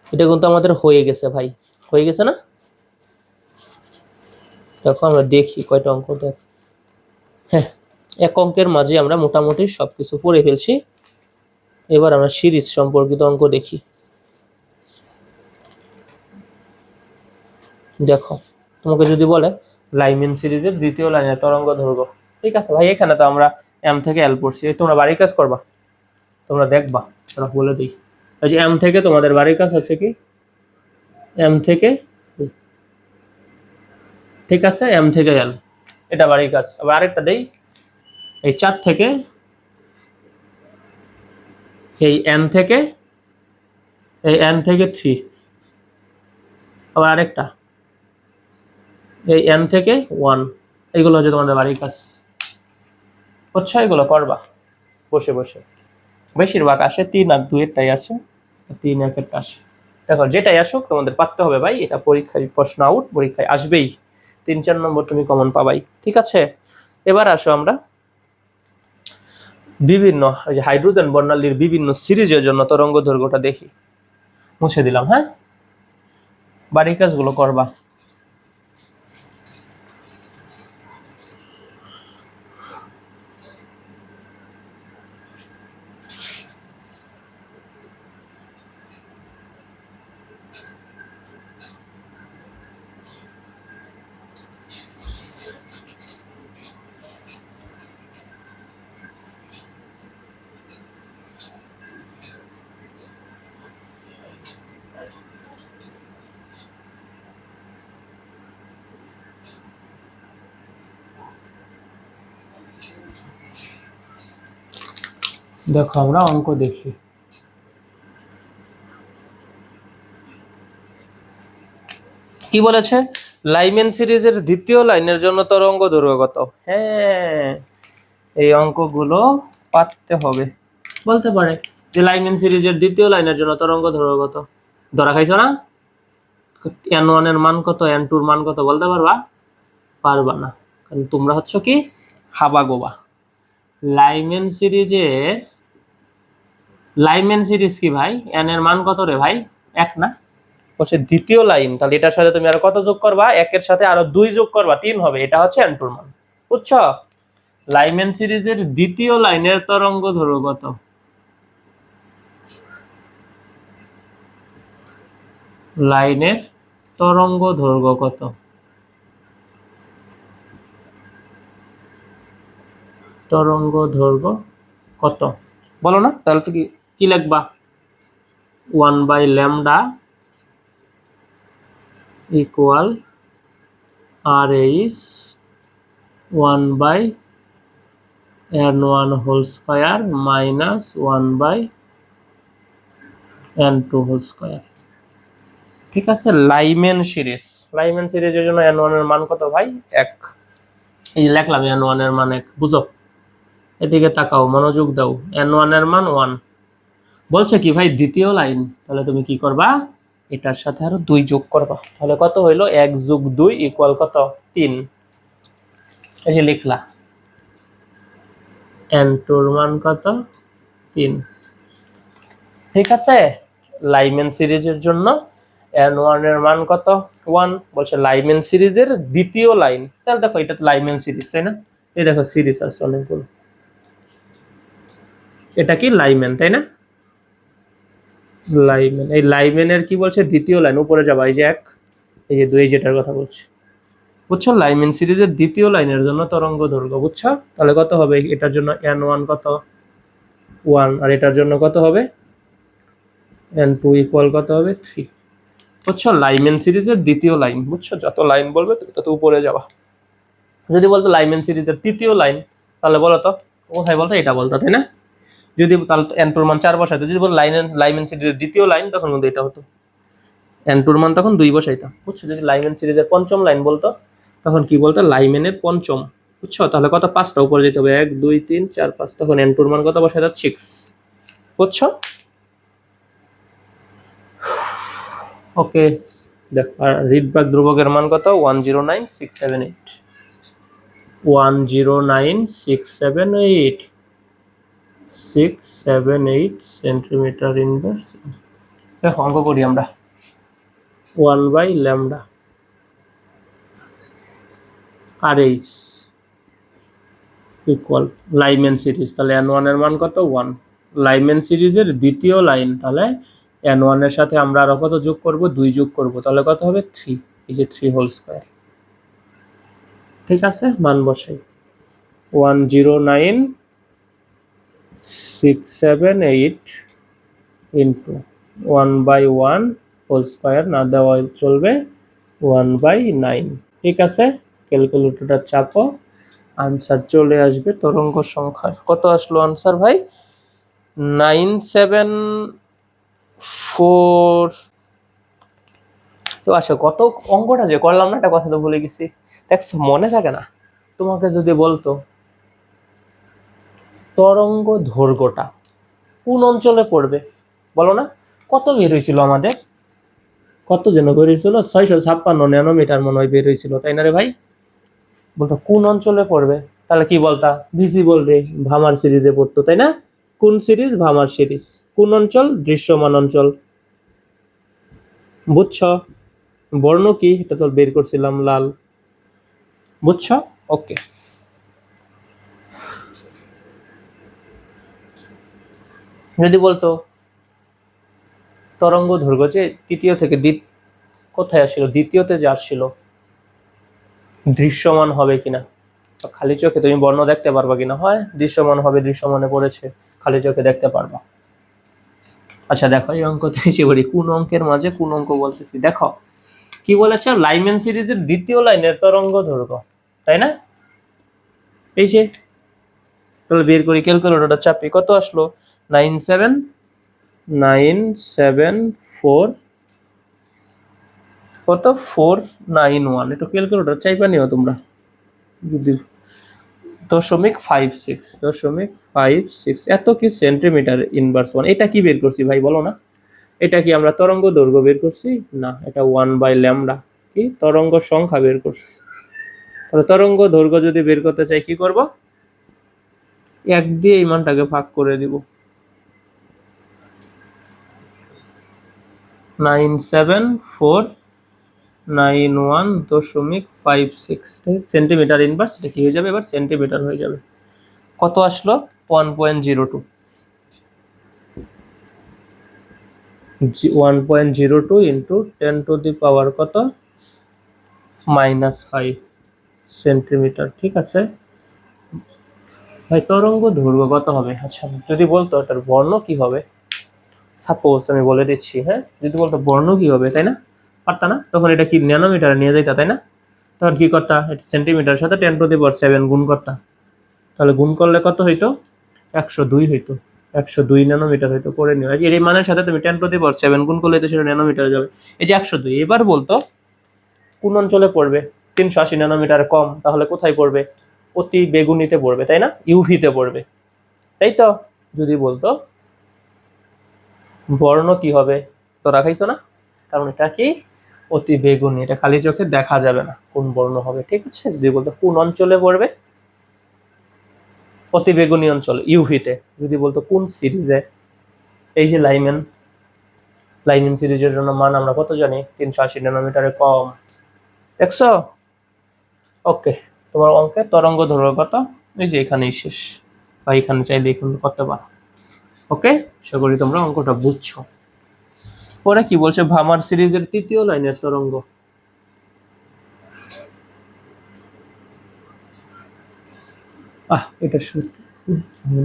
S1: এটা কিন্তু আমাদের হয়ে গেছে ভাই, হয়ে গেছে না? দেখো আমরা দেখি কয়টা অঙ্ক দেখ। হ্যাঁ, এক অঙ্কের মাঝে আমরা মোটামুটি সবকিছু পড়ে ফেলছি। এবার আমরা সিরিজ সম্পর্কিত অঙ্ক দেখি। দেখো, তোমাকে যদি বলে লাইমেন সিরিজের দ্বিতীয় লাইনের তরঙ্গ দৈর্ঘ্য। ঠিক আছে ভাই, এখানে তো আমরা এম থেকে এল পড়ছি, তোমরা বাড়ির কাজ করবা, তোমরা দেখবা, তোমরা বলে দিই। এই যে এম থেকে তোমাদের বাড়ির কাজ হচ্ছে কি এম থেকে, ঠিক আছে, এম থেকে এল, এটা বাড়ির কাজ। আবার আরেকটা দেই, এই 4 থেকে এই এন থেকে, এই এন থেকে 3, আবার আরেকটা এই এন থেকে 1, এইগুলো হচ্ছে তোমাদের বাড়ির কাজ। বুঝছো, এগুলো করবা বসে বসে। বেশিরভাগ আসে 3 আর 2 এরটাই আসে, 3 1 আসে। দেখো যেটাই আসুক তোমাদের পারতে হবে ভাই, এটা পরীক্ষায় প্রশ্ন আউট, পরীক্ষায় আসবেই, 3-4 নম্বর তুমি কমন পাবাই। ঠিক আছে, এবার আসো আমরা বিভিন্ন হাইড্রোজেন বর্ণালীর বিভিন্ন সিরিজের জন্য তরঙ্গ দৈর্ঘ্যটা দেখি। মুছে দিলাম, হ্যাঁ, বাড়ির কাজগুলো করবা। দেখো আমরা অঙ্ক দেখি। কি বলেছে, লাইমেন সিরিজের দ্বিতীয় লাইনের জন্য তরঙ্গ দৈর্ঘ্য কত। হ্যাঁ, এই অঙ্কগুলো পারতে হবে। বলতে পারে যে লাইমেন সিরিজের দ্বিতীয় লাইনের জন্য তরঙ্গ দৈর্ঘ্য কত, ধরা খাইছো না, n1 এর মান কত, n2 এর মান কত বলতে পারবা? পারবা না, কারণ তোমরা হচ্ছে কি হাবাগোবা। লাইমেন সিরিজ কি ভাই, n এর মান কত রে ভাই, 1 না, হচ্ছে দ্বিতীয় লাইন। তাহলে এটার সাথে তুমি আর কত যোগ করবা, 1 এর সাথে আরো 2 যোগ করবা, 3 হবে, এটা হচ্ছে n2 এর মান। বুঝছো, লাইমেন সিরিজের দ্বিতীয় লাইনের তরঙ্গ দৈর্ঘ্য কত, লাইনের তরঙ্গ দৈর্ঘ্য কত, তরঙ্গ দৈর্ঘ্য কত বলো না। তাহলে তো কি লিখবা, 1/λ equal r/1/n1 whole square minus 1/n2 whole square. ঠিক আছে, লাইমেন সিরিজের জন্য n1 এর মান কত ভাই, 1। এই লিখলাম n1 এর মান 1, বুঝো, এদিকে তাকাও, মনোযোগ দাও, n1 এর মান 1। বলছে কি ভাই দ্বিতীয় লাইন, তাহলে তুমি কি করবা, এটার সাথে আরো 2 যোগ করবা, তাহলে কত হইলো, 1 + 2 ইকুয়াল কত, 3। এই যে লিখলা, n2 এর মান কত, 3। ঠিক আছে, লাইমেন সিরিজের জন্য n1 এর মান কত, 1। বলছে লাইমেন সিরিজের দ্বিতীয় লাইন, তাহলে দেখো এটা তো লাইমেন সিরিজ, তাই না, এই দেখো সিরিজ আছে অনেকগুলো, এটা কি লাইমেন, তাই না, লাইমেন। এই লাইমেনের কি বলছে, দ্বিতীয় লাইন, উপরে যাবা, এই যে 1, এই যে 2, যেটার কথা বলছি, বুঝছো, লাইমেন সিরিজের দ্বিতীয় লাইনের জন্য তরঙ্গ দৈর্ঘ্য, বুঝছো? তাহলে কত হবে এটার জন্য n1 কত 1, আর এটার জন্য কত হবে n2 ইকুয়াল কত হবে 3। বুঝছো, লাইমেন সিরিজের দ্বিতীয় লাইন, বুঝছো, যত লাইন বলবে তুমি তত উপরে যাবা। যদি বলতো লাইমেন সিরিজের তৃতীয় লাইন, তাহলে বলো তো কোথায় বলতো, এটা বলতো, তাই না? যদি তাহলে n টুর মান 4 বসাইতো, যদি বল লাইমেন সিরিজের দ্বিতীয় লাইন, তখন কিন্তু এটা হতো n টুর মান তখন 2 বসাইতাম, বুঝছো? যদি লাইমেন সিরিজের পঞ্চম লাইন বলতো, তখন কি বলতো, লাইমেনের পঞ্চম, বুঝছো? তাহলে কত, 5টা উপরে যেতে হবে, 1 2 3 4 5, তখন n টুর মান কত বসাইতাম 6, বুঝছো? ওকে, দেখো আর রিডবার্গ ধ্রুবকের মান কত 109678, 109678 678 সেন্টিমিটার ইনভার্স। দেখো অঙ্ক করি আমরা, 1/λ RH ইকুয়াল লাইমেন সিরিজ, তাহলে n1 এর মান কত 1, লাইমেন সিরিজের দ্বিতীয় লাইন, তাহলে n1 এর সাথে আমরা আরো কত যোগ করব, 2 যোগ করব, তাহলে কত হবে 3, এই যে 3 হোল স্কয়ার। ঠিক আছে, মান বসাই 109678 ইন্টু 1/1 হোল স্কয়ার, না দেওয়া চলবে, 1/9। ঠিক আছে, ক্যালকুলেটরটা চাপো, আনসার চলে আসবে তরঙ্গ সংখ্যার। কত আসলো আনসার ভাই? 974। তো আসো কত অঙ্কটা যে করলাম না, একটা কথা তো ভুলে গেছি, দেখছো মনে থাকে না। তোমাকে যদি বলতো তরঙ্গ দৈর্ঘ্যটা কোন অঞ্চলে পড়বে, বলো না, কত বের হয়েছিল আমাদের, কত যেন বের হয়েছিল, 656 ন্যানোমিটার মনে হয় বের হয়েছিল, তাই না রে ভাই? বলতো কোন অঞ্চলে পড়বে, তাহলে কি বলতা, ভিজিবল রে, ভামার সিরিজে পড়তো, তাই না? কোন সিরিজ, ভামার সিরিজ। কোন অঞ্চল, দৃশ্যমান অঞ্চল, বুঝছো? বর্ণ কি, এটা তো বের করছিলাম, লাল, বুঝছো? ওকে, যদি বলতো তরঙ্গ দৈর্ঘ্য যে তৃতীয় থেকে কোথায় আসছিল, দ্বিতীয়তে যে আসছিল, দৃশ্যমান হবে কিনা, খালি চোখে তুমি বর্ণ দেখতে পারবা কিনা, হয় দৃশ্যমান হবে, দৃশ্যমানে পড়েছে, খালি চোখে দেখতে পারবা। আচ্ছা দেখো, এই অঙ্কতে এসে বলি কোন অঙ্কের মাঝে কোন অঙ্ক বলতেছি। দেখো কি বলেছে, লাইমেন সিরিজের দ্বিতীয় লাইনের তরঙ্গ দৈর্ঘ্য, তাই না? এই যে, তাহলে বের করি, ক্যালকুলেটরটা চাপি, কত আসলো 97974 কত 491, একটু ক্যালকুলেটর চাইবা নিও তোমরা, যদি 0.56 এত কি সেন্টিমিটার ইনভার্স 1, এটা কি বের করছি ভাই বলো না? এটা কি আমরা তরঙ্গ দৈর্ঘ্য বের করছি না, এটা 1/λ কি তরঙ্গ সংখ্যা বের করছি। তাহলে তরঙ্গ দৈর্ঘ্য যদি বের করতে চাই কি করব, 1 দিয়ে এই মানটাকে ভাগ করে দিব, 97491.56 সেন্টিমিটার ইনভার্স, এটা কি হয়ে যাবে এবার, সেন্টিমিটার হয়ে যাবে। কত আসলো 1.02, 1.02 ইন্টু 10⁻⁻, কত -5 সেন্টিমিটার। ঠিক আছে ভাই, তরঙ্গ দৈর্ঘ্য কত হবে? আচ্ছা যদি বলতো এটার বর্ণ কি হবে, সাপোজ আমি বলে দিচ্ছি, হ্যাঁ, যদি বলতো বর্ণ কি হবে, তাই না, পারতা না? তখন এটা কি ন্যানোমিটারে নিয়ে যাইতা, তাই না? তখন কি করতা, এটা সেন্টিমিটারের সাথে 10⁻7 গুণ করতা, তাহলে গুণ করলে কত হইতো 102 হইতো, 102 ন্যানোমিটার হইতো, করে নিও। এই মানের সাথে তুমি 10⁻7 গুণ করলে তো সেটা ন্যানোমিটারে যাবে, এই যে 102। এবার বলতো কোন অঞ্চলে পড়বে, 380 ন্যানোমিটার কম, তাহলে কোথায় পড়বে, অতি বেগুনিতে পড়বে, তাই না, ইউভিতে পড়বে, তাই তো? যদি বলতো বর্ণ কি হবে, তো রাখাইছো না, কারণ এটা কি অতি বেগুনি, এটা খালি চোখে দেখা যাবে না, কোন বর্ণ হবে। ঠিক আছে, যদি বলতো কোন অঞ্চলে পড়বে, অতি বেগুনি অঞ্চল ইউভিতে। যদি বলতো কোন সিরিজে, এই যে লাইমেন সিরিজের জন্য মান আমরা কত জানি, 380 ন্যানোমিটারের কম, দেখছো? ওকে, তোমার অঙ্কের তরঙ্গ দৈর্ঘ্য কত, এই যে এখানেই শেষ, বা এখানে চাইলে এখানে করতে পারো। ওকে, আশা করি তোমরা অঙ্কটা বুঝছো। পরে কি বলছে, ভামার সিরিজের তৃতীয় লাইনের তরঙ্গ, এটা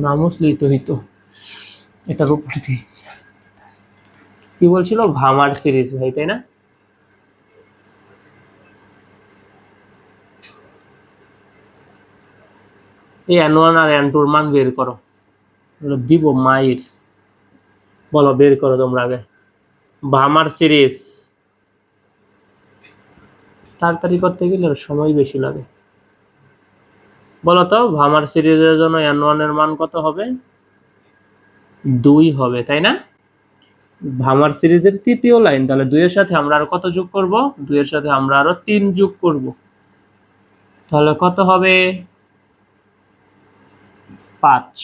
S1: না মুছলেই তো হইতো, এটার উপর দিয়ে কি বলছিল, ভামার সিরিজ ভাই, তাই না? এই N1 আর N2 মান বের করো, দিব মাইর। বলো, বের করো তোমরা আগে ভামার সিরিজ। তাড়াতাড়ি করতে গেলে সময় বেশি লাগে। বলো তো, ভামার সিরিজের জন্য N1 এর মান কত হবে? 2 হবে, তাই না? ভামার সিরিজের তৃতীয় লাইন, তাহলে 2 এর সাথে আমরা আরো কত যোগ করব? 2 এর সাথে আমরা আরো 3 যোগ করব, তাহলে কত হবে? 5।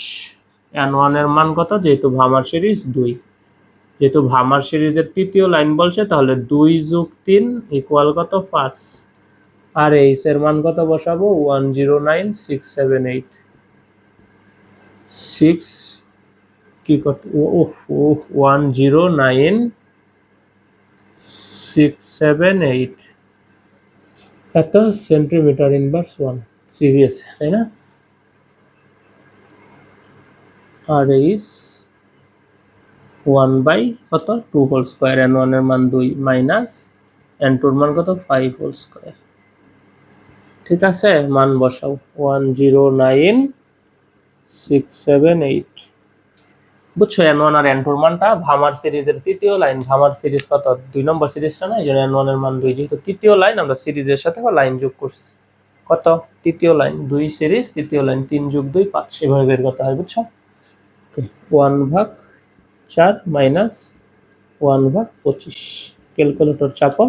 S1: N1 এর মান কত? যেহেতু ভামার সিরিজ 2, যেহেতু ভামার সিরিজের তৃতীয় লাইন বলছে, তাহলে 2 যোগ 3 ইকুয়াল কত? 5। আর এইচ এর মান কত বসাবো? 109678। 6 কি করতে, 109678 এত সেন্টিমিটার ইনভার্স 1 সিরিয়াস, তাই না? আর এইচ 1 বাই কত? 2 হোল স্কোয়ার। N1 এর মান 2 মাইনাস N2 এর মান কত? 5 হোল স্কোয়ার। ঠিক আছে, মান বসাও 109678। বুঝছো, N1 আর N2 এর মানটা ভামার সিরিজের তৃতীয় লাইন। ভামার সিরিজ কত? 2 নম্বর সিরিজটা না, এই জন্য N1 এর মান 2, যেহেতু তৃতীয় লাইন আমরা সিরিজের সাথে লাইন যোগ করছি। কত? তৃতীয় লাইন 2 সিরিজ, তৃতীয় লাইন 3 যোগ 2 5, এভাবে বের করতে হয়। বুঝছো? 1/4 মাইনাস 1/25, ক্যালকুলেটর চাপো,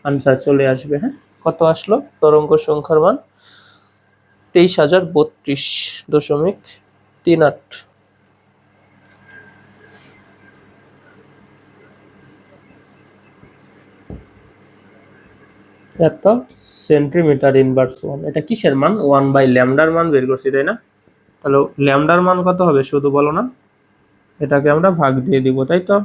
S1: আনসার চলে আসবে। হ্যাঁ, কত আসলো? তরঙ্গ সংখ্যার মান 23,032.38। এত সেন্টিমিটার ইনভার্স 1। এটা কিসের মান? 1 বাই ল্যামডার মান বের করছি, তাই না? তাহলে ল্যামডার মান কত হবে শুধু বলো না, এটাকে আমরা ভাগ দিয়ে দিব, তাই তো?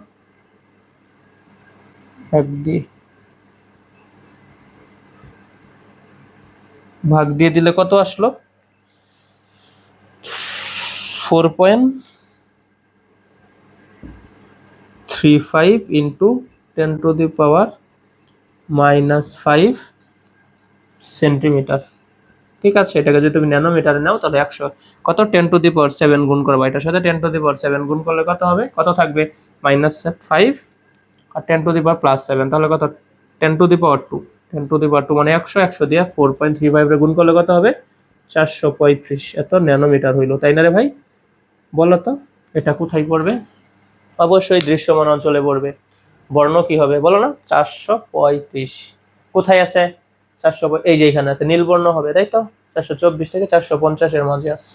S1: ভাগ দিয়ে দিলে কত আসলো? 4.35 ইন্টু 10⁻⁻5 সেন্টিমিটার। ঠিক আছে, এটাকে যদি তুমি ন্যানোমিটারে নাও তাহলে 100 কত? 10⁻7 গুণ করবা, এটার সাথে 10⁻7 গুণ করলে কত হবে? কত থাকবে? -5 আর 10⁻+7, তাহলে কত? 10⁻2। 10⁻2 মানে 100, 100 দিয়ে 4.35 রে গুণ করলে কত হবে? 435। এত ন্যানোমিটার হইলো, তাই না রে ভাই? বলো তো, এটা কোথায় পড়বে? অবশ্যই দৃশ্যমান অঞ্চলে পড়বে। বর্ণ কি হবে বলো না? 435 কোথায় আছে? 400, এই যে এখানে আছে, নীল বর্ণ হবে, তাই তো? 424 থেকে 450 এর মাঝে আছে,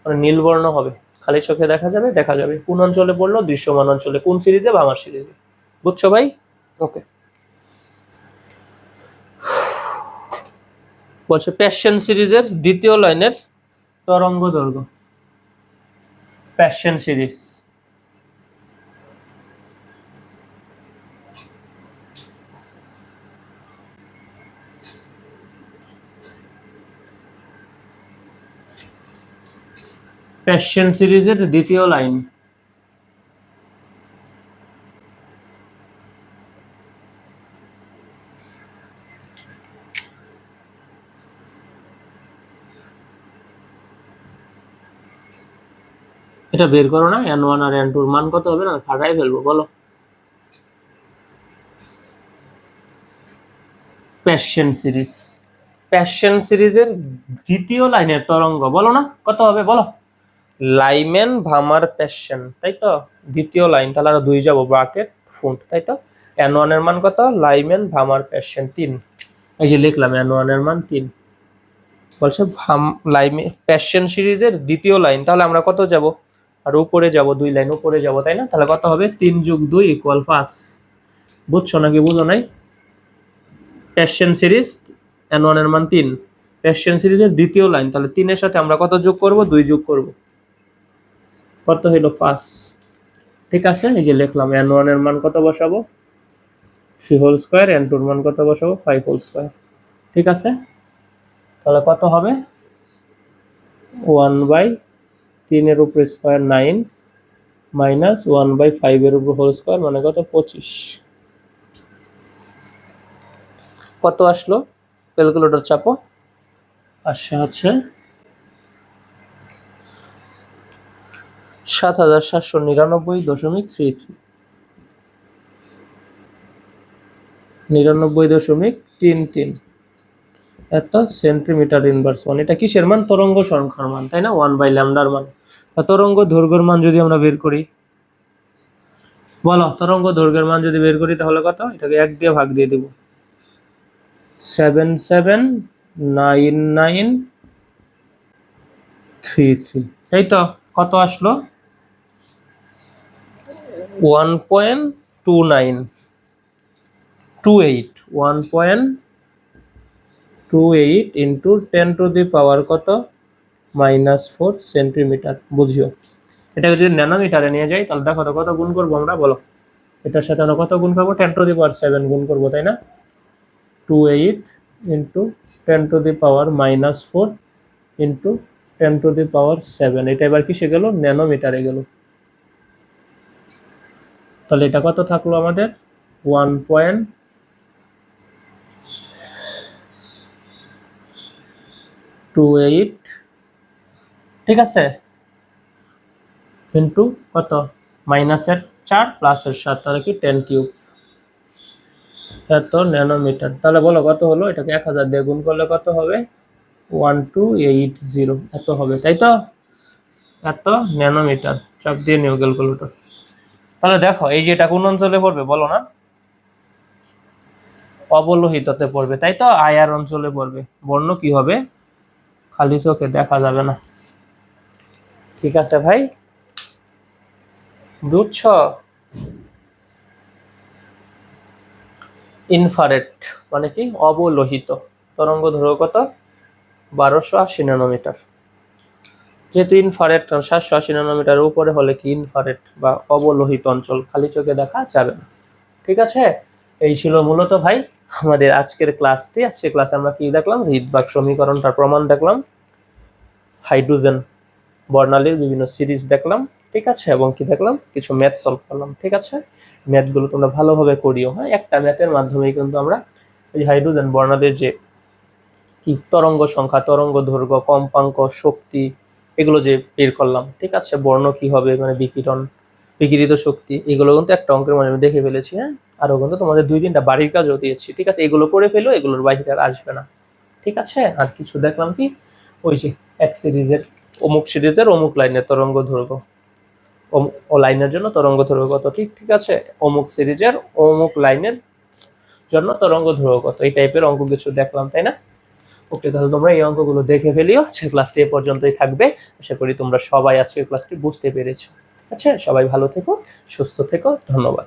S1: মানে নীল বর্ণ হবে, খালি চোখে দেখা যাবে, দেখা যাবে। কোন অঞ্চলে পড়লো? দৃশ্যমান অঞ্চলে। কোন সিরিজে? ভামার সিরিজে। বুঝছো ভাই? ওকে। বলছে প্যাশন সিরিজের দ্বিতীয় লাইনের তরঙ্গ দৈর্ঘ্য। প্যাশন সিরিজ, প্যাশন সিরিজের দ্বিতীয় লাইন। এটা বের করো না, N1 আর N2 এর মান কত হবে? না ফাটাই ফেলবো, বলো। প্যাশন সিরিজ, প্যাশন সিরিজের দ্বিতীয় লাইনের তরঙ্গ বলো না, কত হবে বলো? লাইমেন ভামার প্যাশন, তাই তো? দ্বিতীয় লাইন, তাহলে আর 2 যাবো, ব্র্যাকেট ফুট, তাই তো? N1 এর মান কত? লাইমেন ভামার প্যাশন 3, এই যে লিখলাম N1 এর মান 3। বলছে লাইমে প্যাশন সিরিজের দ্বিতীয় লাইন, তাহলে আমরা কত যাব? আর উপরে যাব, 2 লাইন উপরে যাব, তাই না? তাহলে কত হবে? 3 যোগ 2 ইকুয়াল 5। বুঝছো নাকি বুঝো নাই? প্যাশন সিরিজ N1 এর মান 3, প্যাশন সিরিজের দ্বিতীয় লাইন, তাহলে 3 এর সাথে আমরা কত যোগ করব? 2 যোগ করব, কত হলো? 5। ঠিক আছে, এই যে লিখলাম N1 এর মান কত বসাবো? 3 হোল স্কয়ার, N2 এর মান কত বসাবো? 5 হোল স্কয়ার। ঠিক আছে, তাহলে কত হবে? 1/3 এর উপর স্কোয়ার 9 মাইনাস 1/5 এর উপর হোল স্কোয়ার মানে কত 25। কত আসলো ক্যালকুলেটর চাপো। আসছে হচ্ছে 7799.33 99.33 এত সেন্টিমিটার ইনভার্স 1। এটা কিসের মান? তরঙ্গ সংখ্যার মান, তাই না? 1/λ মান। তরঙ্গ দৈর্ঘ্যের মান যদি আমরা বের করি, বলো তরঙ্গ দৈর্ঘ্যের মান যদি বের করি তাহলে কত? এটাকে 1 দিয়ে ভাগ দিয়ে দেব, 779933। এই তো কত আসলো? 1.2928 1.28 ইন্টু 10⁻⁴ কত? -4 সেন্টিমিটার। বুঝিও এটাকে যদি ন্যানোমিটারে নিয়ে যাই তাহলে দেখো তো কত গুণ করবো আমরা, বলো। এটার সাথে আমরা কত গুণ করবো? 10⁻⁷ গুণ করবো, তাই না? 28 ইন্টু 10⁻⁻4 ইন্টু 10⁻⁷। এটা এবার কিসে গেল? ন্যানোমিটারে গেল। তাহলে এটা কত থাকলো আমাদের? 1.28, ঠিক আছে, ইন্টু কত? -4 +7, তাহলে কি 10³ এত ন্যানোমিটার। তাহলে বলো কত হলো? এটাকে 1000 দিয়ে গুণ করলে কত হবে? 1280 এত হবে, তাই তো? এত ন্যানোমিটার। চাপ দিয়ে নিও ক্যালকুলেটর। তাহলে দেখো এই যে এটা কোন অঞ্চলে পড়বে বলো না? অবলোহিততে পড়বে, তাই তো? আয়ার অঞ্চলে পড়বে। বর্ণ কি হবে? খালি চোখে দেখা যাবে না। ঠিক আছে ভাই, বুঝছ? ইনফ্রারেড মানে কি? অবলোহিত। তরঙ্গ দৈর্ঘ্য কত? 1280 ন্যানোমিটার। যেহেতু ইনফ্রারেড 780 ন্যানোমিটারের উপরে হলে কি ইনফ্রারেড বা অবলোহিত অঞ্চল, খালি চোখে দেখা যাবে না। ঠিক আছে, এই ছিল মূলত ভাই আমাদের আজকের ক্লাসটি। আজকের ক্লাসে আমরা কি দেখলাম? রিডবার্গ সমীকরণটার প্রমাণ দেখলাম, হাইড্রোজেন বর্ণালীর বিভিন্ন সিরিজ দেখলাম, ঠিক আছে, এবং কি দেখলাম? কিছু ম্যাথ সলভ করলাম। ঠিক আছে, ম্যাথগুলো তোমরা ভালোভাবে করিও। হ্যাঁ, একটা ম্যাথের মাধ্যমেই কিন্তু আমরা এই হাইড্রোজেন বর্ণালীর যে কি তরঙ্গ সংখ্যা, তরঙ্গ দৈর্ঘ্য, কম্পাঙ্ক, শক্তি, এগুলো যে বের করলাম। ঠিক আছে, বর্ণ কি হবে, মানে বিকিরণ, বিকিরিত শক্তি, এগুলো কিন্তু একটা অঙ্কের মাধ্যমে দেখে ফেলেছি। হ্যাঁ, আরো কিন্তু তোমাদের 2-3টা বাড়ির কাজও দিয়েছি। ঠিক আছে, এগুলো করে ফেলো, এগুলোর বাইরে আর আসবে না। ঠিক আছে, আর কিছু দেখলাম কি, ওই যে এক সিরিজের অমুক সিরিজের অমুক লাইনের তরঙ্গ দৈর্ঘ্য, ও লাইনের জন্য তরঙ্গ দৈর্ঘ্য কত, ঠিক আছে, অমুক সিরিজের অমুক লাইনের জন্য তরঙ্গ দৈর্ঘ্য কত, এই টাইপের অঙ্ক কিছু দেখলাম, তাই না? ওকে, তাহলে তোমরা এই অঙ্কগুলো দেখে ফেলিও। আজকের ক্লাসটি এ পর্যন্তই থাকবে। আশা করি তোমরা সবাই আজকের ক্লাসটি বুঝতে পেরেছো। ঠিক আছে, সবাই ভালো থেকো, সুস্থ থেকো, ধন্যবাদ।